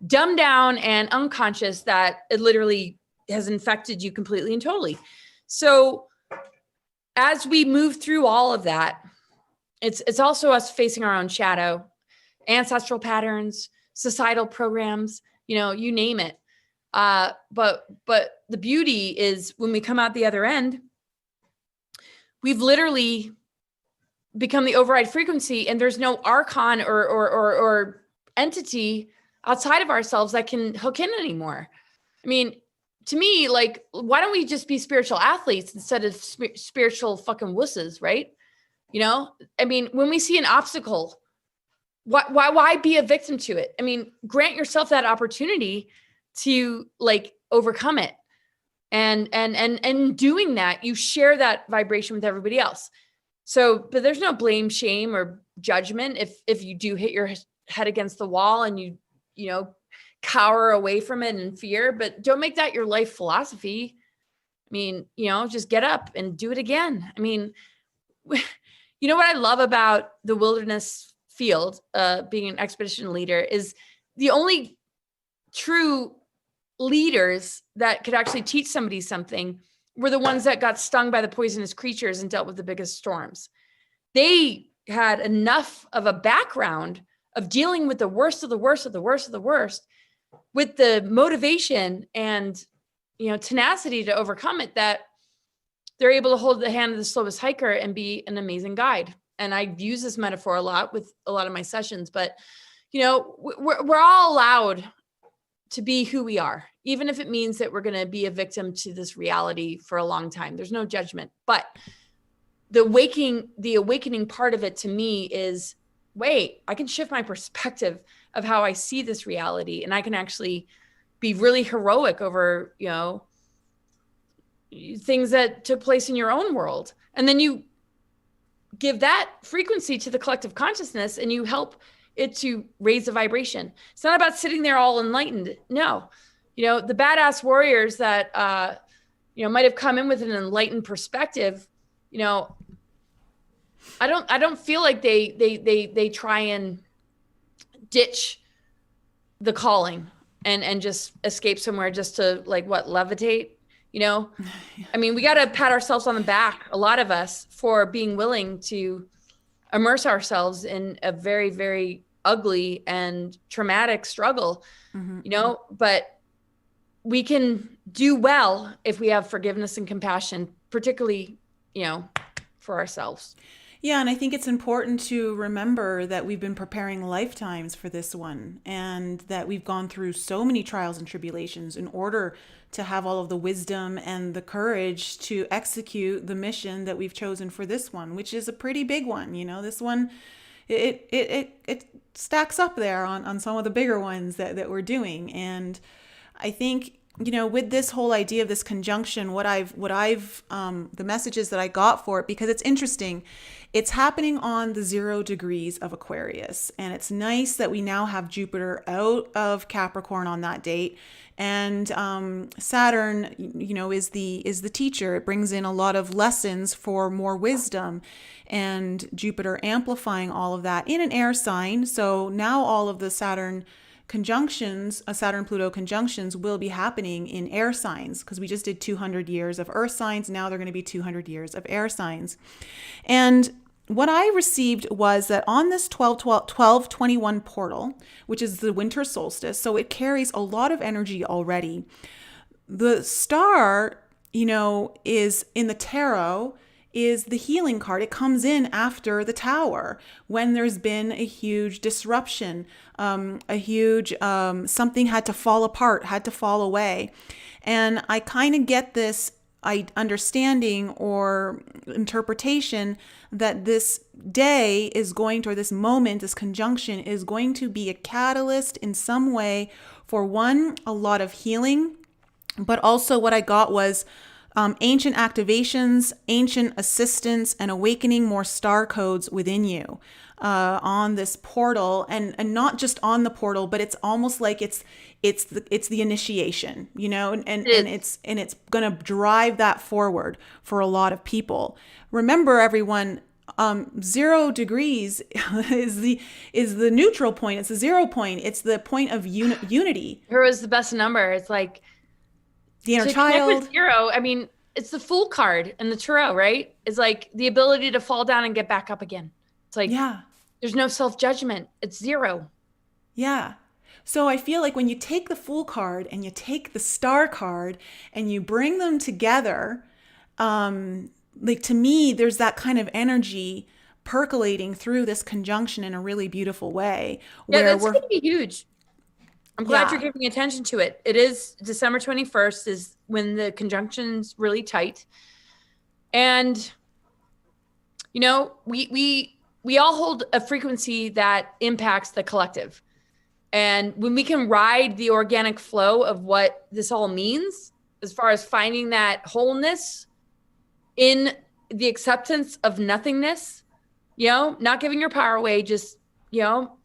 dumbed down and unconscious that it literally has infected you completely and totally. So as we move through all of that, it's also us facing our own shadow, ancestral patterns, societal programs, you know, you name it. But the beauty is when we come out the other end, we've literally become the override frequency, and there's no archon or entity outside of ourselves that can hook in anymore. I mean, to me, like, why don't we just be spiritual athletes instead of spiritual fucking wusses, right? You know, I mean, when we see an obstacle, why be a victim to it? I mean, grant yourself that opportunity to like overcome it. And doing that, you share that vibration with everybody else. So, but there's no blame, shame, or judgment if you do hit your head against the wall and you know, cower away from it in fear, but don't make that your life philosophy. I mean, you know, just get up and do it again. I mean, you know what I love about the wilderness field, being an expedition leader, is the only true leaders that could actually teach somebody something were the ones that got stung by the poisonous creatures and dealt with the biggest storms. They had enough of a background of dealing with the worst of the worst of the worst of the worst, with the motivation and, you know, tenacity to overcome it, that they're able to hold the hand of the slowest hiker and be an amazing guide. And I use this metaphor a lot with a lot of my sessions, but, you know, we're all allowed to be who we are, even if it means that we're going to be a victim to this reality for a long time. There's no judgment, but the awakening part of it to me is, wait, I can shift my perspective of how I see this reality. And I can actually be really heroic over, you know, things that took place in your own world. And then you give that frequency to the collective consciousness and you help it to raise the vibration. It's not about sitting there all enlightened. No, you know, the badass warriors that, you know, might've come in with an enlightened perspective, you know, I don't feel like they try and ditch the calling and just escape somewhere just to like levitate, you know? I mean, we got to pat ourselves on the back, a lot of us, for being willing to immerse ourselves in a very, very ugly and traumatic struggle, you know, but we can do well if we have forgiveness and compassion, particularly, you know, for ourselves. Yeah, and I think it's important to remember that we've been preparing lifetimes for this one, and that we've gone through so many trials and tribulations in order to have all of the wisdom and the courage to execute the mission that we've chosen for this one, which is a pretty big one. You know, this one, it stacks up there on some of the bigger ones that we're doing. And I think, you know, with this whole idea of this conjunction, the messages that I got for it, because it's interesting, it's happening on the 0 degrees of Aquarius. And it's nice that we now have Jupiter out of Capricorn on that date. And Saturn, you know, is the teacher. It brings in a lot of lessons for more wisdom, and Jupiter amplifying all of that in an air sign. So now all of the Saturn conjunctions, Saturn-Pluto conjunctions, will be happening in air signs, because we just did 200 years of earth signs. Now they're going to be 200 years of air signs. And what I received was that on this 12-21 portal, which is the winter solstice, so it carries a lot of energy already. The star, you know, is in the tarot, is the healing card. It comes in after the tower, when there's been a huge disruption, a huge something had to fall apart, had to fall away. And I kind of get this understanding or interpretation that this day is going to, or this moment, this conjunction is going to be a catalyst in some way for, one, a lot of healing, but also what I got was ancient activations, ancient assistance, and awakening more star codes within you on this portal, and not just on the portal, but it's almost like it's the initiation, you know, and it's going to drive that forward for a lot of people. Remember, everyone, 0 degrees is the neutral point. It's the 0 point. It's the point of unity. Here is the best number. It's like the inner child. With 0, I mean, it's the Fool card in the tarot, right? It's like the ability to fall down and get back up again. It's like, yeah, there's no self-judgment. It's 0. Yeah. So I feel like when you take the Fool card and you take the Star card and you bring them together, like, to me, there's that kind of energy percolating through this conjunction in a really beautiful way. Yeah, that's going to be huge. I'm glad you're Yeah. giving attention to it. It is December 21st is when the conjunction's really tight. And, you know, we all hold a frequency that impacts the collective. And when we can ride the organic flow of what this all means, as far as finding that wholeness in the acceptance of nothingness, you know, not giving your power away, just, you know,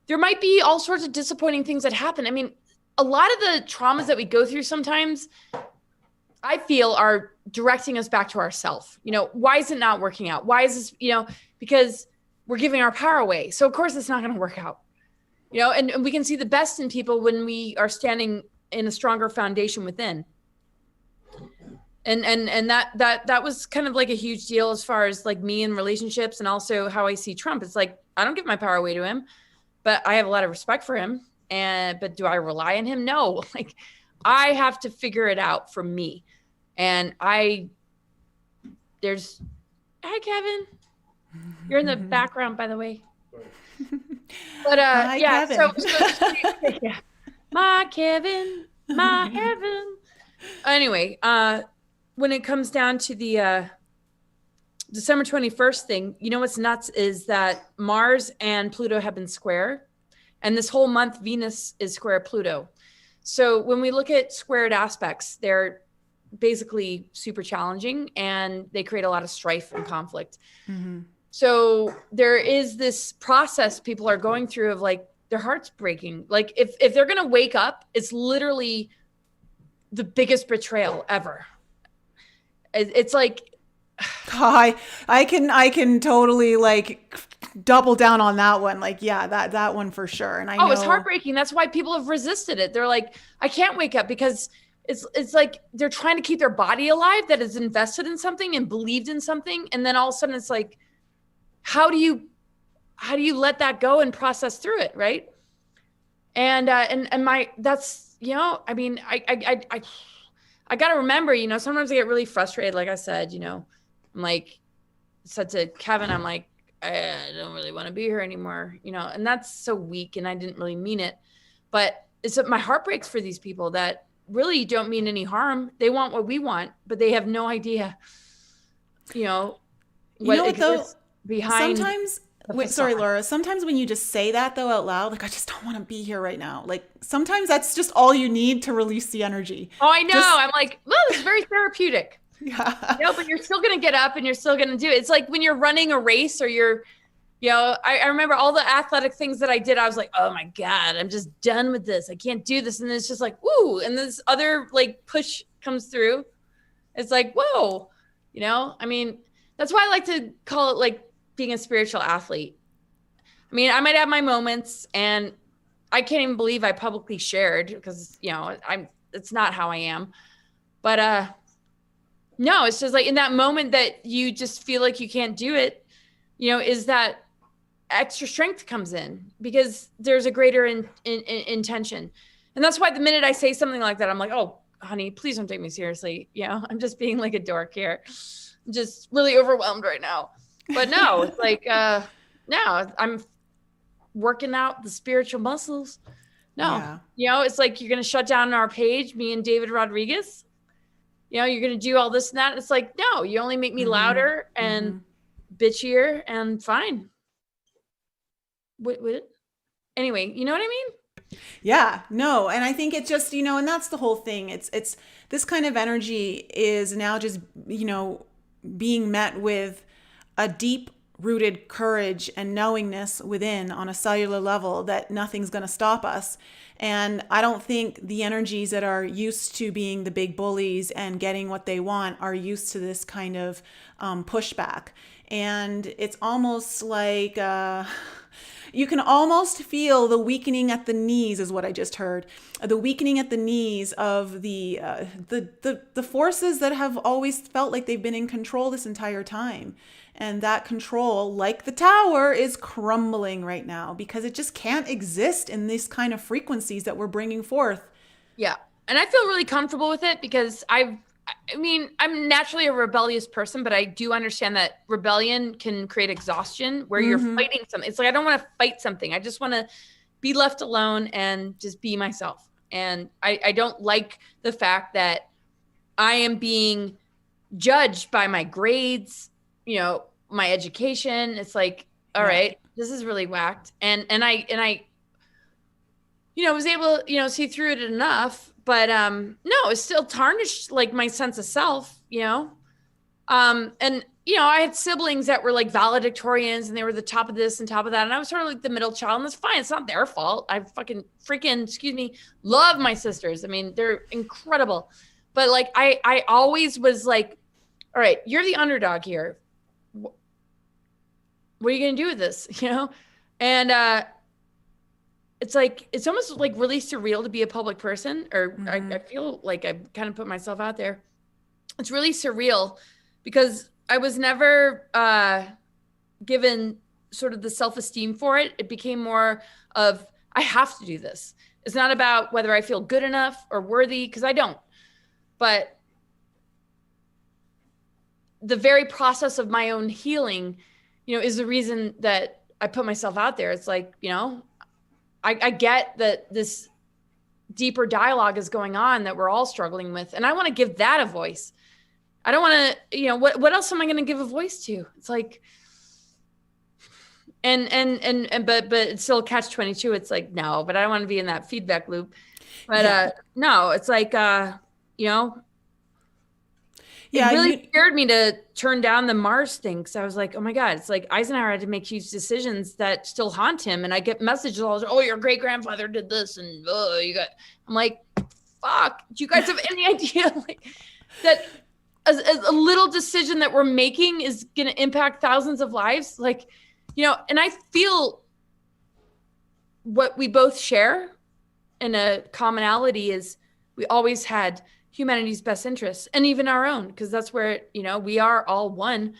there might be all sorts of disappointing things that happen. I mean, a lot of the traumas that we go through sometimes, I feel, are directing us back to ourselves. You know, why is it not working out? Why is this, you know, because we're giving our power away. So of course it's not going to work out, you know, and we can see the best in people when we are standing in a stronger foundation within. And that was kind of like a huge deal as far as like me in relationships, and also how I see Trump. It's like, I don't give my power away to him, but I have a lot of respect for him. But do I rely on him? No. Like, I have to figure it out for me. And hi, Kevin. You're in the background, by the way. But Hi, yeah, Kevin. yeah. My Kevin, my heaven. Anyway, when it comes down to the December 21st thing, you know what's nuts is that Mars and Pluto have been square, and this whole month Venus is square Pluto. So when we look at squared aspects, they're basically super challenging, and they create a lot of strife and conflict. Mm-hmm. So there is this process people are going through of like their heart's breaking. Like if they're going to wake up, it's literally the biggest betrayal ever. It's like, I can totally like double down on that one. Like, yeah, that one for sure. And I know it's heartbreaking. That's why people have resisted it. They're like, I can't wake up, because it's like they're trying to keep their body alive that is invested in something and believed in something. And then all of a sudden it's like, how do you let that go and process through it? Right. And that's, you know, I mean, I got to remember, you know, sometimes I get really frustrated. Like I said, you know, I'm like, said to Kevin, I'm like, I don't really want to be here anymore, you know, and that's so weak, and I didn't really mean it, but it's my heart breaks for these people that really don't mean any harm. They want what we want, but they have no idea, you know what exists behind. Sometimes, sorry, Laura, sometimes when you just say that though out loud, like, I just don't want to be here right now. Like, sometimes that's just all you need to release the energy. Oh, I know. I'm like, well, this is very therapeutic. Yeah. No, but you're still going to get up and you're still going to do it. It's like when you're running a race, or you're, you know, I remember all the athletic things that I did. I was like, oh my God, I'm just done with this. I can't do this. And then it's just like, woo. And this other like push comes through. It's like, whoa, you know, I mean, that's why I like to call it like being a spiritual athlete. I mean, I might have my moments, and I can't even believe I publicly shared, because, you know, it's not how I am. But no, it's just like in that moment that you just feel like you can't do it, you know, is that extra strength comes in, because there's a greater intention. And that's why the minute I say something like that, I'm like, oh, honey, please don't take me seriously. You know, I'm just being like a dork here. I'm just really overwhelmed right now. But no, it's like, no, I'm working out the spiritual muscles. No, yeah. You know, it's like, you're going to shut down our page, me and David Rodriguez. You know, you're going to do all this and that. It's like, no, you only make me louder and bitchier, and fine. What? Anyway, you know what I mean? Yeah, no. And I think it's just, you know, and that's the whole thing. It's this kind of energy is now just, you know, being met with a deep rooted courage and knowingness within on a cellular level that nothing's going to stop us. And I don't think the energies that are used to being the big bullies and getting what they want are used to this kind of pushback. And it's almost like you can almost feel the weakening at the knees, is what I just heard. The weakening at the knees of the forces that have always felt like they've been in control this entire time. And that control, like the tower, is crumbling right now, because it just can't exist in these kind of frequencies that we're bringing forth. Yeah. And I feel really comfortable with it, because I mean, I'm naturally a rebellious person, but I do understand that rebellion can create exhaustion where you're fighting something. It's like, I don't want to fight something. I just want to be left alone and just be myself. And I don't like the fact that I am being judged by my grades, my education. It's like, all right, this is really whacked. And I was able to, see through it enough, but no, it still tarnished like my sense of self, and I had siblings that were like valedictorians and they were the top of this and top of that. And I was sort of like the middle child, and that's fine. It's not their fault. I freaking love my sisters. I mean, they're incredible. But like, I always was like, all right, you're the underdog here. What are you going to do with this? And, it's like, it's almost like really surreal to be a public person, or I feel like I kind of put myself out there. It's really surreal because I was never given sort of the self-esteem for it. It became more of, I have to do this. It's not about whether I feel good enough or worthy, because I don't. But the very process of my own healing, is the reason that I put myself out there. It's like, I get that this deeper dialogue is going on that we're all struggling with. And I want to give that a voice. I don't want to, what else am I going to give a voice to? It's like, but it's still catch-22. It's like, no, but I don't want to be in that feedback loop. But no, it's like, it really scared me to turn down the Mars thing, because I was like, oh my God, it's like Eisenhower had to make huge decisions that still haunt him. And I get messages all, oh, your great grandfather did this, and I'm like, fuck, do you guys have any idea like that a little decision that we're making is going to impact thousands of lives? Like, and I feel what we both share in a commonality is we always had humanity's best interests, and even our own, because that's where, we are all one.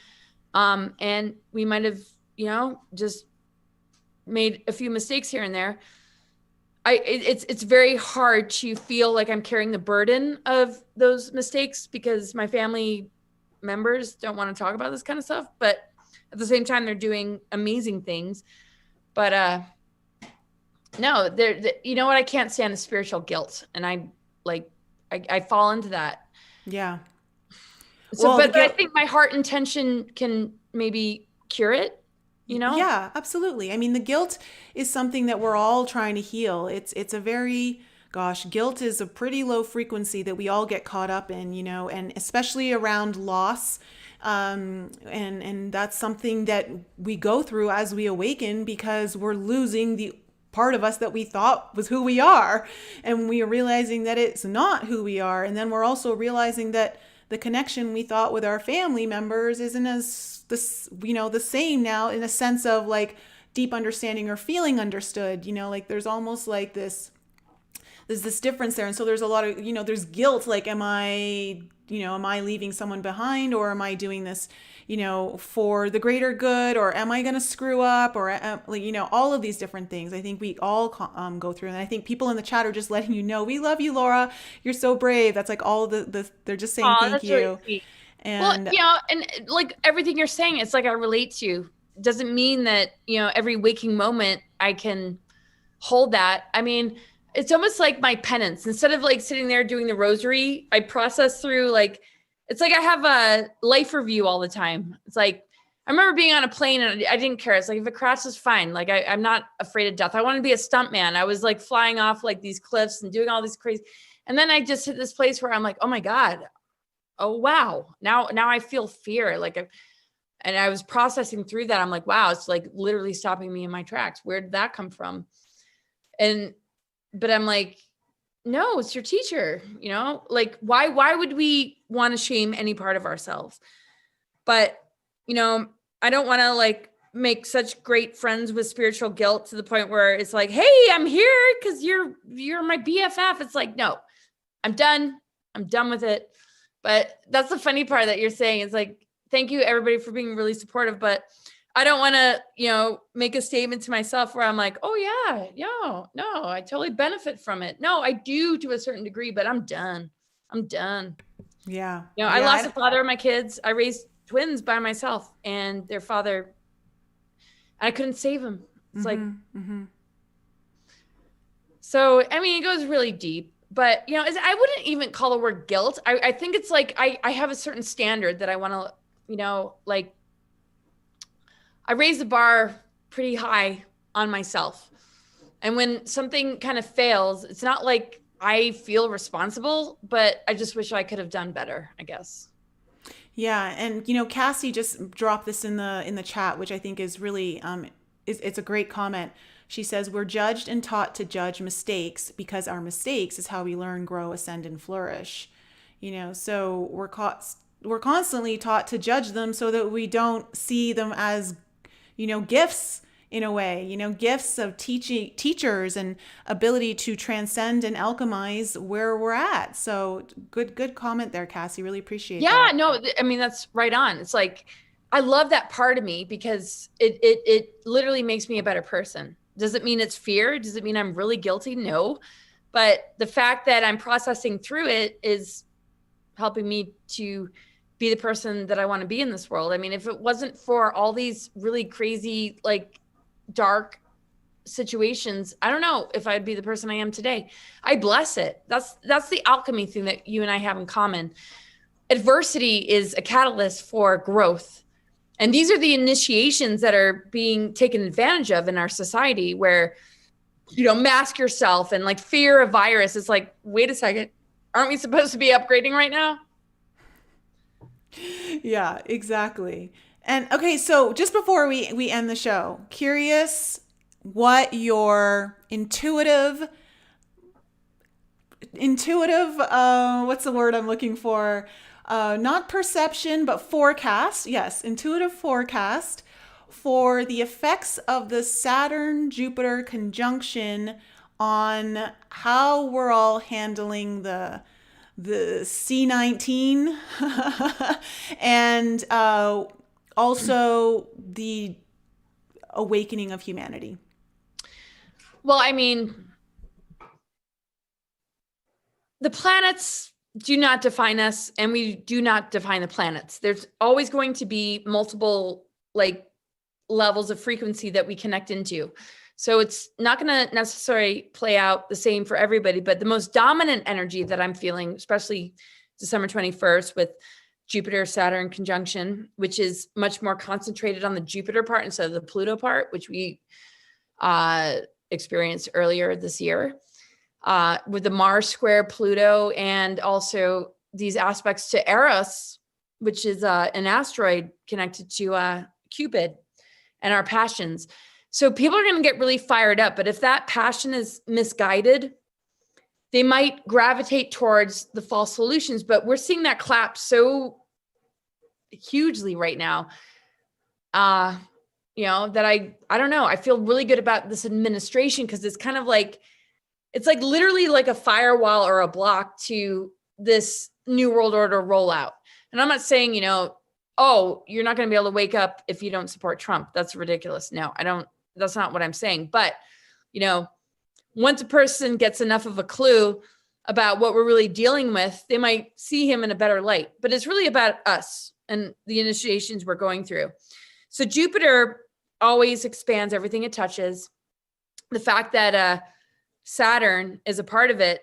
And we might have, just made a few mistakes here and there. It's very hard to feel like I'm carrying the burden of those mistakes, because my family members don't want to talk about this kind of stuff, but at the same time, they're doing amazing things. But no, you know what? I can't stand is spiritual guilt, and I fall into that. Yeah. So, but I think my heart intention can maybe cure it, Yeah, absolutely. I mean, the guilt is something that we're all trying to heal. It's a very, guilt is a pretty low frequency that we all get caught up in, and especially around loss. And that's something that we go through as we awaken, because we're losing the part of us that we thought was who we are, and we are realizing that it's not who we are. And then we're also realizing that the connection we thought with our family members isn't as the same now, in a sense of like deep understanding or feeling understood. Like there's almost like there's this difference there. And so there's a lot of, there's guilt, like am I leaving someone behind, or am I doing this for the greater good, or am I going to screw up, or all of these different things. I think we all go through, and I think people in the chat are just letting you know, we love you, Laura, you're so brave. That's like all they're just saying thank you. Really sweet. And and like everything you're saying, it's like I relate to. Doesn't mean that every waking moment I can hold that. I mean, it's almost like my penance. Instead of like sitting there doing the rosary, I process through like, it's like I have a life review all the time. It's like, I remember being on a plane and I didn't care. It's like, if it crashes, fine. Like I'm not afraid of death. I want to be a stunt man. I was like flying off like these cliffs and doing all these crazy. And then I just hit this place where I'm like, oh my God. Oh, wow. Now I feel fear. And I was processing through that. I'm like, wow, it's like literally stopping me in my tracks. Where did that come from? But I'm like, no, it's your teacher, like why would we want to shame any part of ourselves? But, I don't want to like make such great friends with spiritual guilt to the point where it's like, hey, I'm here because you're my BFF. It's like, no, I'm done with it. But that's the funny part that you're saying. It's like, thank you everybody for being really supportive, but I don't want to, make a statement to myself where I'm like, oh yeah, no, I totally benefit from it. No, I do to a certain degree, but I'm done. Yeah. I lost the father of my kids. I raised twins by myself, and their father, I couldn't save him. It's like, So, I mean, it goes really deep, but I wouldn't even call the word guilt. I think it's like, I have a certain standard that I want to, like I raise the bar pretty high on myself. And when something kind of fails, it's not like I feel responsible, but I just wish I could have done better, I guess. Yeah, and Cassie just dropped this in the chat, which I think is really it's a great comment. She says we're judged and taught to judge mistakes because our mistakes is how we learn, grow, ascend, and flourish. So we're constantly taught to judge them so that we don't see them as gifts in a way, gifts of teachers and ability to transcend and alchemize where we're at. So good comment there, Cassie. Really appreciate Yeah, that. no, I mean, that's right on. It's like, I love that part of me because it literally makes me a better person. Does it mean it's fear? Does it mean I'm really guilty? No. But the fact that I'm processing through it is helping me to be the person that I want to be in this world. I mean, if it wasn't for all these really crazy, like dark situations, I don't know if I'd be the person I am today. I bless it. That's the alchemy thing that you and I have in common. Adversity is a catalyst for growth. And these are the initiations that are being taken advantage of in our society where, mask yourself and like fear a virus. It's like, wait a second, aren't we supposed to be upgrading right now? Yeah, exactly. And okay, so just before we end the show, curious what your intuitive what's the word I'm looking for? Not perception, but forecast. Yes, intuitive forecast for the effects of the Saturn Jupiter conjunction on how we're all handling the C19 and also the awakening of humanity. Well, I mean, the planets do not define us, and we do not define the planets. There's always going to be multiple like levels of frequency that we connect into. So it's not going to necessarily play out the same for everybody, but the most dominant energy that I'm feeling, especially December 21st with Jupiter Saturn conjunction, which is much more concentrated on the Jupiter part instead of the Pluto part, which we experienced earlier this year, with the Mars square Pluto, and also these aspects to Eros, which is an asteroid connected to Cupid and our passions. So people are going to get really fired up, but if that passion is misguided, they might gravitate towards the false solutions. But we're seeing that collapse so hugely right now. That I don't know. I feel really good about this administration because it's kind of like, it's like literally like a firewall or a block to this new world order rollout. And I'm not saying, oh, you're not going to be able to wake up if you don't support Trump. That's ridiculous. No, I don't. That's not what I'm saying. But, once a person gets enough of a clue about what we're really dealing with, they might see him in a better light. But it's really about us and the initiations we're going through. So Jupiter always expands everything it touches. The fact that Saturn is a part of it.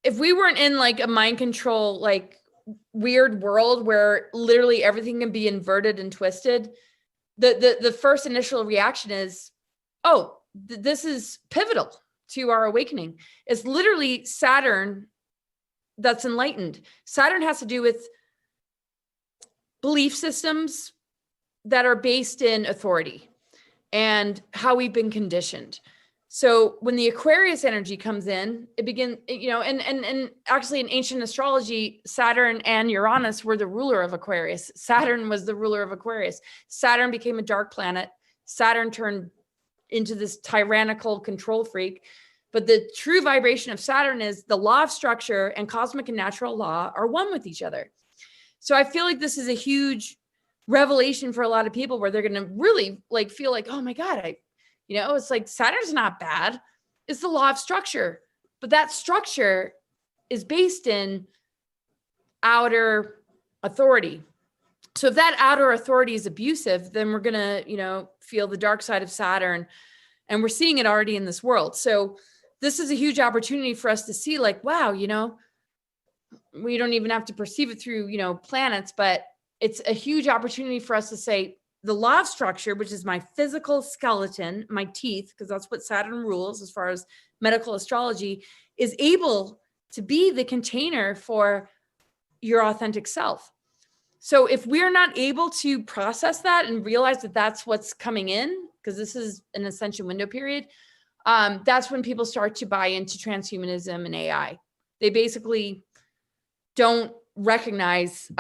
If we weren't in like a mind control, like weird world where literally everything can be inverted and twisted, the first initial reaction is, oh, this is pivotal to our awakening. It's literally Saturn that's enlightened. Saturn has to do with belief systems that are based in authority and how we've been conditioned. So when the Aquarius energy comes in, it begins, and actually in ancient astrology, Saturn and Uranus were the ruler of Aquarius. Saturn was the ruler of Aquarius. Saturn became a dark planet. Saturn turned into this tyrannical control freak. But the true vibration of Saturn is the law of structure and cosmic and natural law are one with each other. So I feel like this is a huge revelation for a lot of people where they're going to really like feel like, oh my God, it's like Saturn's not bad. It's the law of structure. But that structure is based in outer authority. So if that outer authority is abusive, then we're going to, feel the dark side of Saturn And we're seeing it already in this world. So this is a huge opportunity for us to see like, wow, you know, we don't even have to perceive it through, you know, planets, but it's a huge opportunity for us to say the law of structure, which is my physical skeleton, my teeth, because that's what Saturn rules as far as medical astrology, is able to be the container for your authentic self. So if we're not able to process that and realize that that's what's coming in, because this is an ascension window period, that's when people start to buy into transhumanism and AI. They basically don't recognize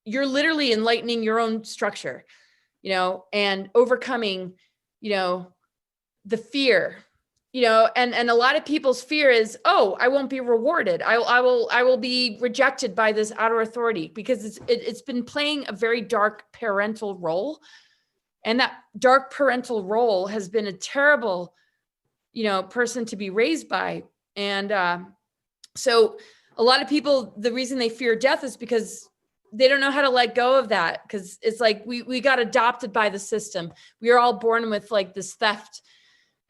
you're literally enlightening your own structure, you know, and overcoming, you know, the fear, you know, and a lot of people's fear is, oh, I won't be rewarded. I will be rejected by this outer authority, because it's been playing a very dark parental role. And that dark parental role has been a terrible, you know, person to be raised by. And so a lot of people, the reason they fear death is because they don't know how to let go of that. Because it's like we got adopted by the system. We are all born with like this theft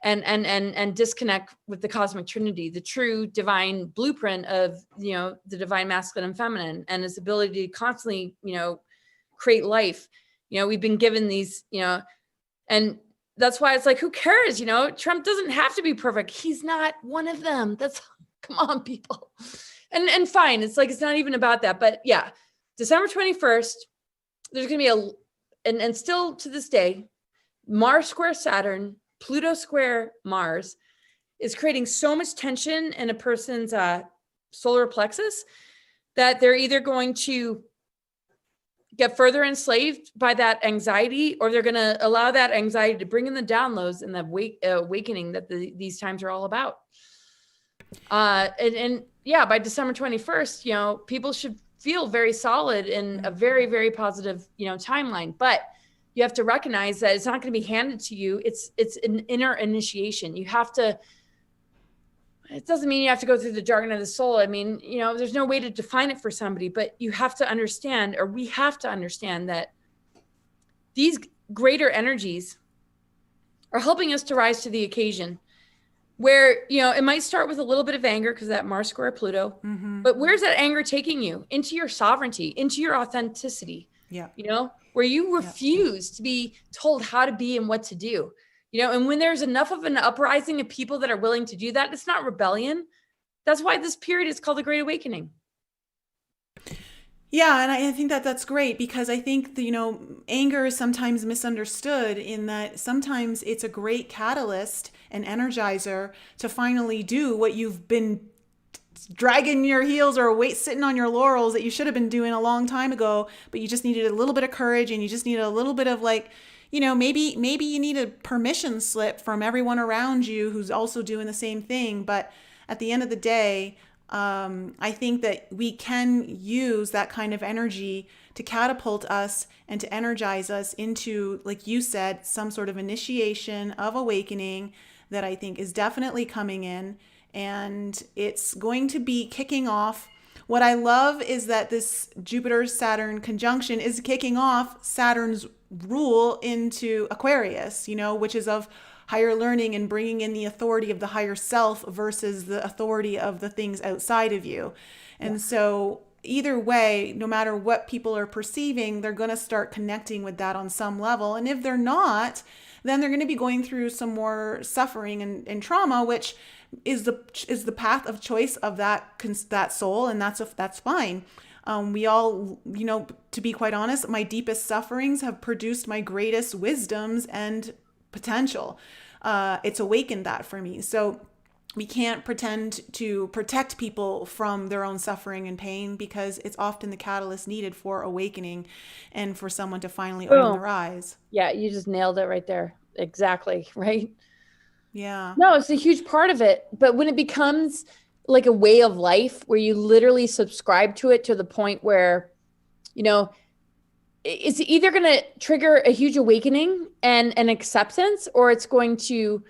and disconnect with the cosmic trinity, the true divine blueprint of, you know, the divine masculine and feminine, and its ability to constantly, you know, create life. You know, we've been given these, you know, and that's why it's like, who cares? You know, Trump doesn't have to be perfect. He's not one of them. That's, come on, people. And fine. It's like, it's not even about that. But yeah, December 21st, there's going to be and still to this day, Mars square Saturn, Pluto square Mars is creating so much tension in a person's solar plexus that they're either going to get further enslaved by that anxiety, or they're going to allow that anxiety to bring in the downloads and the awakening that these times are all about. And yeah, by December 21st, you know, people should feel very solid in a very, very positive, you know, timeline. But you have to recognize that it's not going to be handed to you. It's an inner initiation. You have to, it doesn't mean you have to go through the jargon of the soul. I mean, you know, there's no way to define it for somebody, but you have to understand, or we have to understand, that these greater energies are helping us to rise to the occasion, where, you know, it might start with a little bit of anger because that Mars square Pluto, but where's that anger taking you? Into your sovereignty, into your authenticity. Yeah. You know, where you refuse to be told how to be and what to do, you know, and when there's enough of an uprising of people that are willing to do that, it's not rebellion. That's why this period is called the Great Awakening. Yeah, and I think that that's great, because I think you know, anger is sometimes misunderstood in that sometimes it's a great catalyst and energizer to finally do what you've been dragging your heels or sitting on your laurels that you should have been doing a long time ago, but you just needed a little bit of courage, and you just needed a little bit of, like, you know, maybe you need a permission slip from everyone around you who's also doing the same thing. But at the end of the day, I think that we can use that kind of energy to catapult us and to energize us into, like you said, some sort of initiation of awakening that I think is definitely coming in. And it's going to be kicking off. What I love is that this Jupiter-Saturn conjunction is kicking off Saturn's rule into Aquarius, you know, which is of higher learning and bringing in the authority of the higher self versus the authority of the things outside of you. And so either way, no matter what people are perceiving, they're going to start connecting with that on some level. And if they're not, then they're going to be going through some more suffering and trauma, which is the path of choice of that soul, and that's fine. We all, you know, to be quite honest, my deepest sufferings have produced my greatest wisdoms and potential. It's awakened that for me. So we can't pretend to protect people from their own suffering and pain, because it's often the catalyst needed for awakening and for someone to finally open their eyes. Yeah, you just nailed it right there. Exactly, right? Yeah. No, it's a huge part of it. But when it becomes like a way of life where you literally subscribe to it to the point where, you know, it's either going to trigger a huge awakening and an acceptance, or it's going to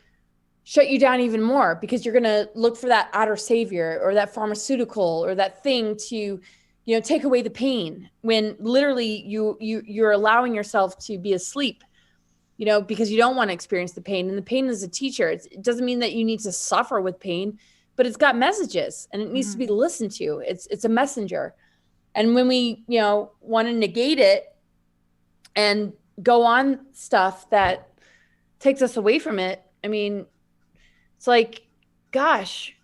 shut you down even more, because you're going to look for that outer savior or that pharmaceutical or that thing to, you know, take away the pain, when literally you're allowing yourself to be asleep. because you don't want to experience the pain, and the pain is a teacher. It doesn't mean that you need to suffer with pain, but it's got messages and it needs to be listened to. It's a messenger. And when we, want to negate it and go on stuff that takes us away from it, I mean, it's like, gosh,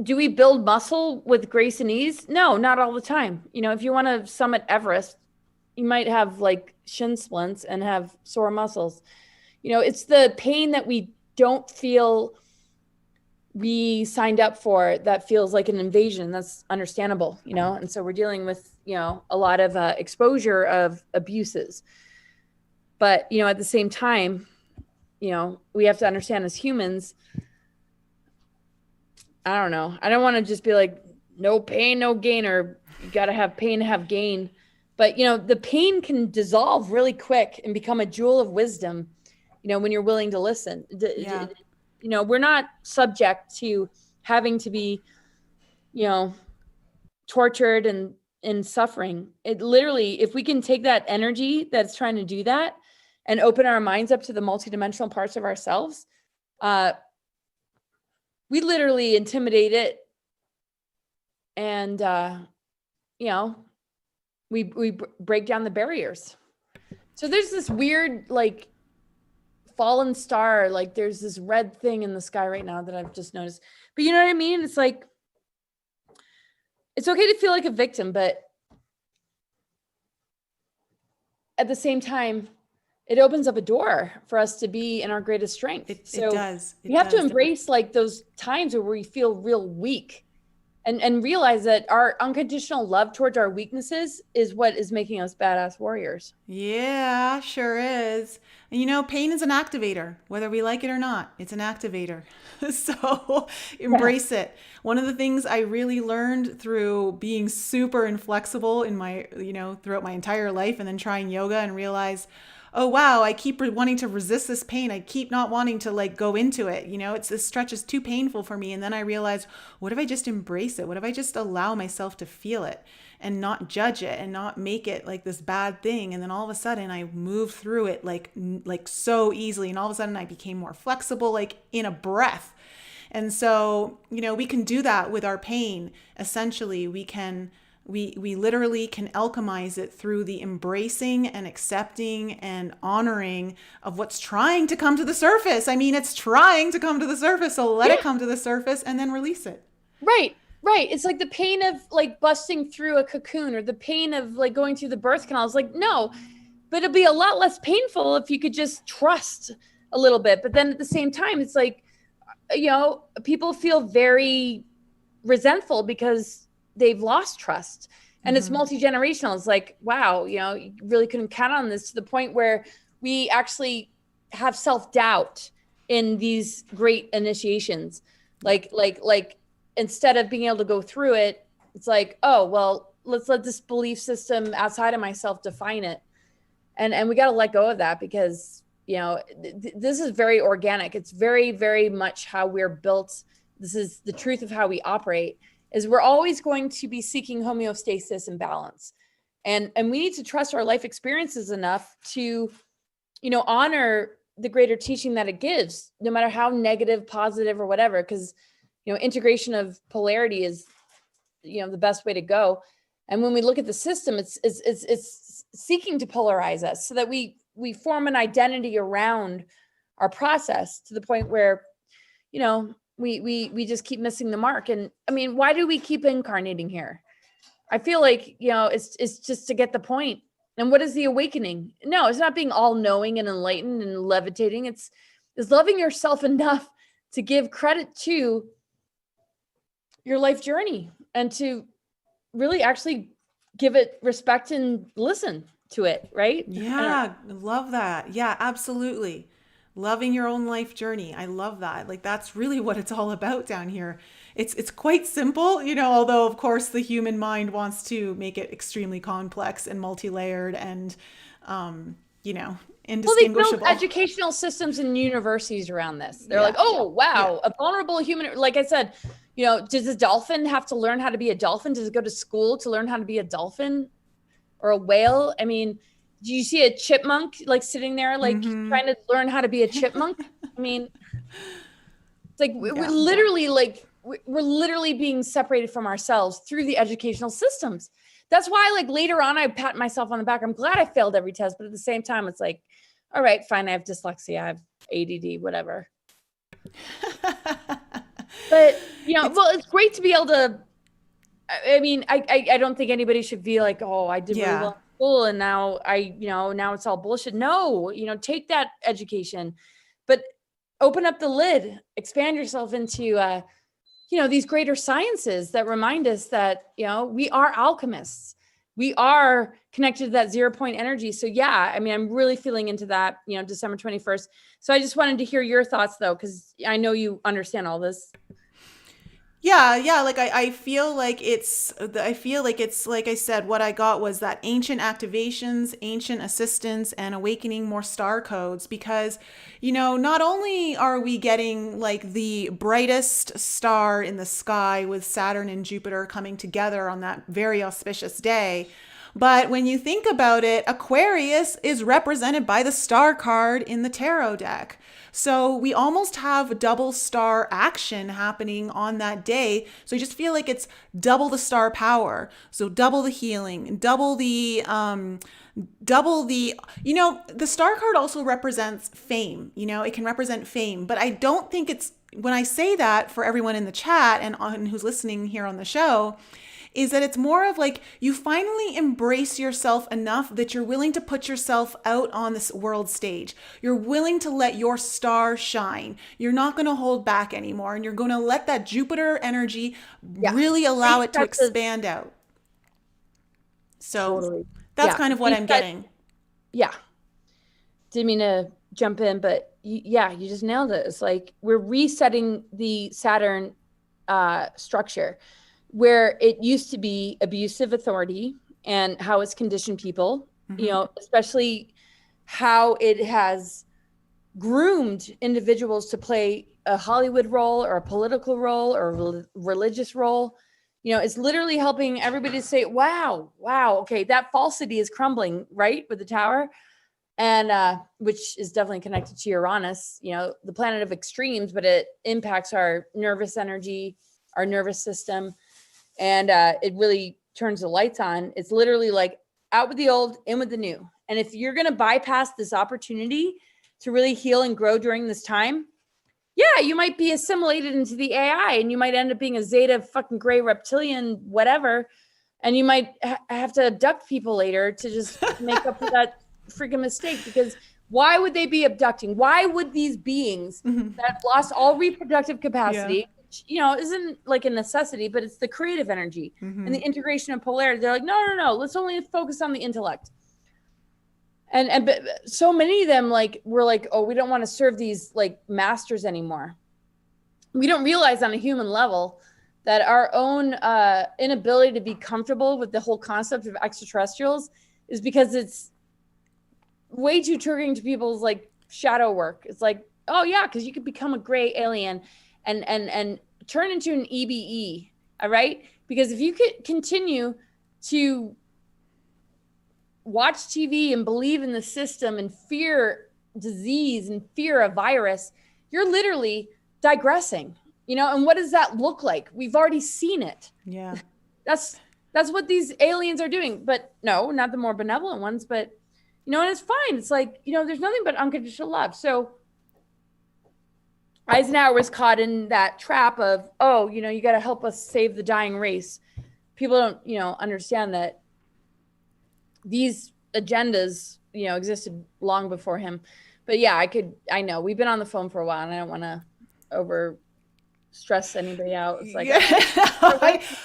do we build muscle with grace and ease? No, not all the time. If you want to summit Everest, you might have like shin splints and have sore muscles. It's the pain that we don't feel we signed up for that feels like an invasion. That's understandable, and so we're dealing with, a lot of exposure of abuses. But, at the same time, we have to understand as humans, I don't know. I don't want to just be like, no pain, no gain, or you got to have pain to have gain. But, the pain can dissolve really quick and become a jewel of wisdom, when you're willing to listen. Yeah. We're not subject to having to be, tortured and suffering. It literally, if we can take that energy that's trying to do that and open our minds up to the multidimensional parts of ourselves, we literally intimidate it. And, we break down the barriers. So there's this weird, like, fallen star, like there's this red thing in the sky right now that I've just noticed. But you know what I mean? It's like, it's okay to feel like a victim, but at the same time, it opens up a door for us to be in our greatest strength. It does. We have to embrace like those times where we feel real weak and realize that our unconditional love towards our weaknesses is what is making us badass warriors. Yeah, sure is. And pain is an activator, whether we like it or not. It's an activator. So embrace it. One of the things I really learned through being super inflexible in my, throughout my entire life, and then trying yoga and realize, oh, wow, I keep wanting to resist this pain. I keep not wanting to like go into it. This stretch is too painful for me. And then I realized, what if I just embrace it? What if I just allow myself to feel it and not judge it and not make it like this bad thing? And then all of a sudden I moved through it like so easily. And all of a sudden I became more flexible, like in a breath. And so, we can do that with our pain. Essentially, we literally can alchemize it through the embracing and accepting and honoring of what's trying to come to the surface. I mean, it's trying to come to the surface, so let it come to the surface and then release it. Right. It's like the pain of like busting through a cocoon, or the pain of like going through the birth canal. It's like, no, but it'll be a lot less painful if you could just trust a little bit. But then at the same time, it's like, people feel very resentful because they've lost trust, and it's multi-generational. It's like, wow, you really couldn't count on this, to the point where we actually have self-doubt in these great initiations. Like instead of being able to go through it, it's like, oh, well, let's let this belief system outside of myself define it. And we got to let go of that, because, this is very organic. It's very, very much how we're built. This is the truth of how we operate. Is we're always going to be seeking homeostasis and balance. And we need to trust our life experiences enough to, honor the greater teaching that it gives, no matter how negative, positive, or whatever, because, integration of polarity is, the best way to go. And when we look at the system, it's seeking to polarize us so that we form an identity around our process, to the point where, we just keep missing the mark. And I mean, why do we keep incarnating here? I feel like, it's just to get the point. And what is the awakening? No, it's not being all knowing and enlightened and levitating. It's loving yourself enough to give credit to your life journey, and to really actually give it respect and listen to it. Right? Yeah. Love that. Yeah, absolutely. Loving your own life journey. I love that. Like, that's really what it's all about down here. It's quite simple, although of course the human mind wants to make it extremely complex and multi-layered and, indistinguishable. Well, they build educational systems and universities around this. They're like, oh, wow, a vulnerable human. Like I said, does a dolphin have to learn how to be a dolphin? Does it go to school to learn how to be a dolphin or a whale? I mean, do you see a chipmunk like sitting there, like trying to learn how to be a chipmunk? I mean, it's like we're literally like, we're literally being separated from ourselves through the educational systems. That's why, like, later on, I pat myself on the back. I'm glad I failed every test, but at the same time, it's like, all right, fine. I have dyslexia. I have ADD, whatever. But, well, it's great to be able to, I mean, I don't think anybody should feel like, oh, I did really well in school and now now it's all bullshit. No, take that education, but open up the lid, expand yourself into, these greater sciences that remind us that, we are alchemists. We are connected to that 0 point energy. So yeah, I mean, I'm really feeling into that, December 21st. So I just wanted to hear your thoughts though, because I know you understand all this. Yeah. Like I feel like it's like I said, what I got was that ancient activations, ancient assistance, and awakening more star codes. Because, not only are we getting like the brightest star in the sky with Saturn and Jupiter coming together on that very auspicious day, but when you think about it, Aquarius is represented by the star card in the tarot deck. So we almost have double star action happening on that day. So I just feel like it's double the star power. So double the healing, double the the star card also represents fame. It can represent fame, but I don't think it's, when I say that for everyone in the chat and who's listening here on the show, is that it's more of like you finally embrace yourself enough that you're willing to put yourself out on this world stage. You're willing to let your star shine. You're not going to hold back anymore. And you're going to let that Jupiter energy really allow it to expand out. So that's kind of what I'm getting. Yeah. Didn't mean to jump in, but you just nailed it. It's like we're resetting the Saturn structure, where it used to be abusive authority and how it's conditioned people, especially how it has groomed individuals to play a Hollywood role or a political role or a religious role. It's literally helping everybody to say, wow, okay, that falsity is crumbling, right, with the tower. And which is definitely connected to Uranus, the planet of extremes, but it impacts our nervous energy, our nervous system. And it really turns the lights on. It's literally like out with the old, in with the new. And if you're going to bypass this opportunity to really heal and grow during this time, you might be assimilated into the AI and you might end up being a Zeta fucking gray reptilian, whatever. And you might have to abduct people later to just make up for that freaking mistake. Because why would they be abducting? Why would these beings that lost all reproductive capacity, isn't like a necessity, but it's the creative energy and the integration of polarity. They're like, no, let's only focus on the intellect. And but so many of them we're like, oh, we don't want to serve these like masters anymore. We don't realize on a human level that our own inability to be comfortable with the whole concept of extraterrestrials is because it's way too triggering to people's like shadow work. It's like, oh yeah, because you could become a gray alien and turn into an EBE, all right? Because if you could continue to watch TV and believe in the system and fear disease and fear a virus, you're literally digressing, and what does that look like? We've already seen it. Yeah. That's what these aliens are doing. But no, not the more benevolent ones, but, and it's fine. It's like, there's nothing but unconditional love. So Eisenhower was caught in that trap of, oh, you got to help us save the dying race. People don't, understand that these agendas, existed long before him. But yeah, I know we've been on the phone for a while and I don't want to over stress anybody out. It's like,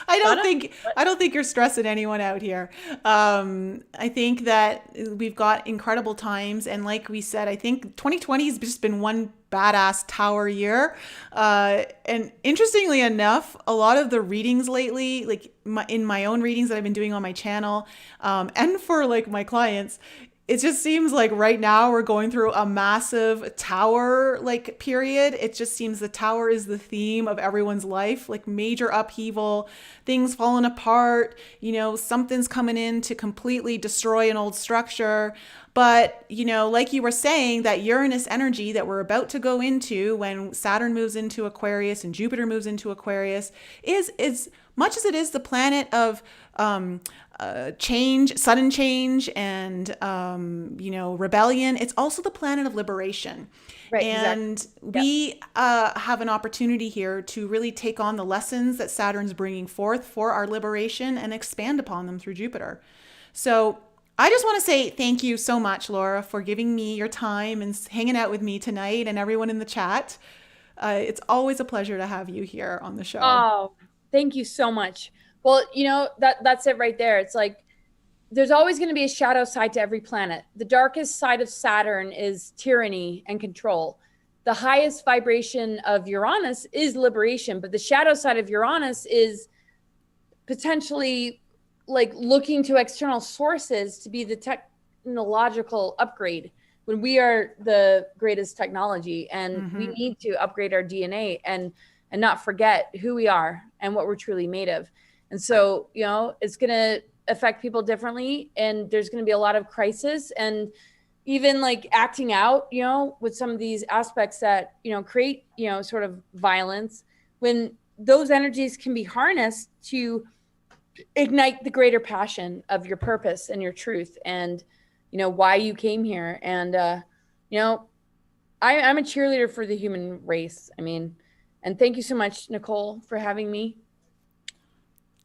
I don't think you're stressing anyone out here. I think that we've got incredible times. And like we said, I think 2020 has just been one badass tower year. And interestingly enough, a lot of the readings lately, like in my own readings that I've been doing on my channel, and for like my clients, it just seems like right now we're going through a massive tower like period. It just seems the tower is the theme of everyone's life, like major upheaval, things falling apart, something's coming in to completely destroy an old structure. But, like you were saying, that Uranus energy that we're about to go into when Saturn moves into Aquarius and Jupiter moves into Aquarius is as much as it is the planet of change, sudden change, and rebellion. It's also the planet of liberation. Right. And Exactly. we have an opportunity here to really take on the lessons that Saturn's bringing forth for our liberation and expand upon them through Jupiter. So I just want to say thank you so much, Laura, for giving me your time and hanging out with me tonight, and everyone in the chat. It's always a pleasure to have you here on the show. Oh, thank you so much. Well, that's it right there. It's like there's always going to be a shadow side to every planet. The darkest side of Saturn is tyranny and control. The highest vibration of Uranus is liberation, but the shadow side of Uranus is potentially like looking to external sources to be the technological upgrade when we are the greatest technology, and we need to upgrade our DNA and not forget who we are and what we're truly made of. And so, it's going to affect people differently, and there's going to be a lot of crisis and even like acting out, with some of these aspects that, create, sort of violence, when those energies can be harnessed to ignite the greater passion of your purpose and your truth and, why you came here. And, I'm a cheerleader for the human race. And thank you so much, Nicole, for having me.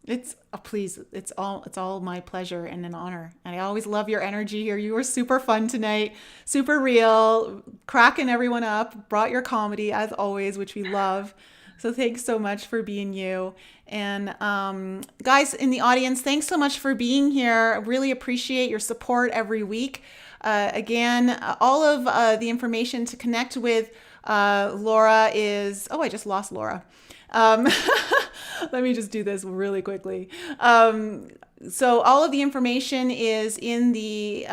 It's please, it's all my pleasure and an honor. And I always love your energy here. You were super fun tonight, super real, cracking everyone up, brought your comedy as always, which we love. So thanks so much for being you. And guys in the audience, thanks so much for being here. I really appreciate your support every week. Again, all of the information to connect with Laura is, I just lost Laura. Let me just do this really quickly. So all of the information is in the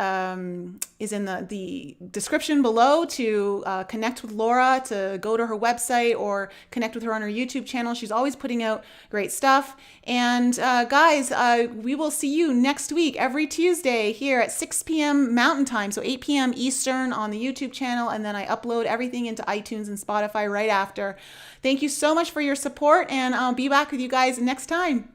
description below to connect with Laura, to go to her website or connect with her on her YouTube channel. She's always putting out great stuff. And guys, we will see you next week, every Tuesday here at 6 p.m. Mountain Time, so 8 p.m. Eastern on the YouTube channel. And then I upload everything into iTunes and Spotify right after. Thank you so much for your support, and I'll be back with you guys next time.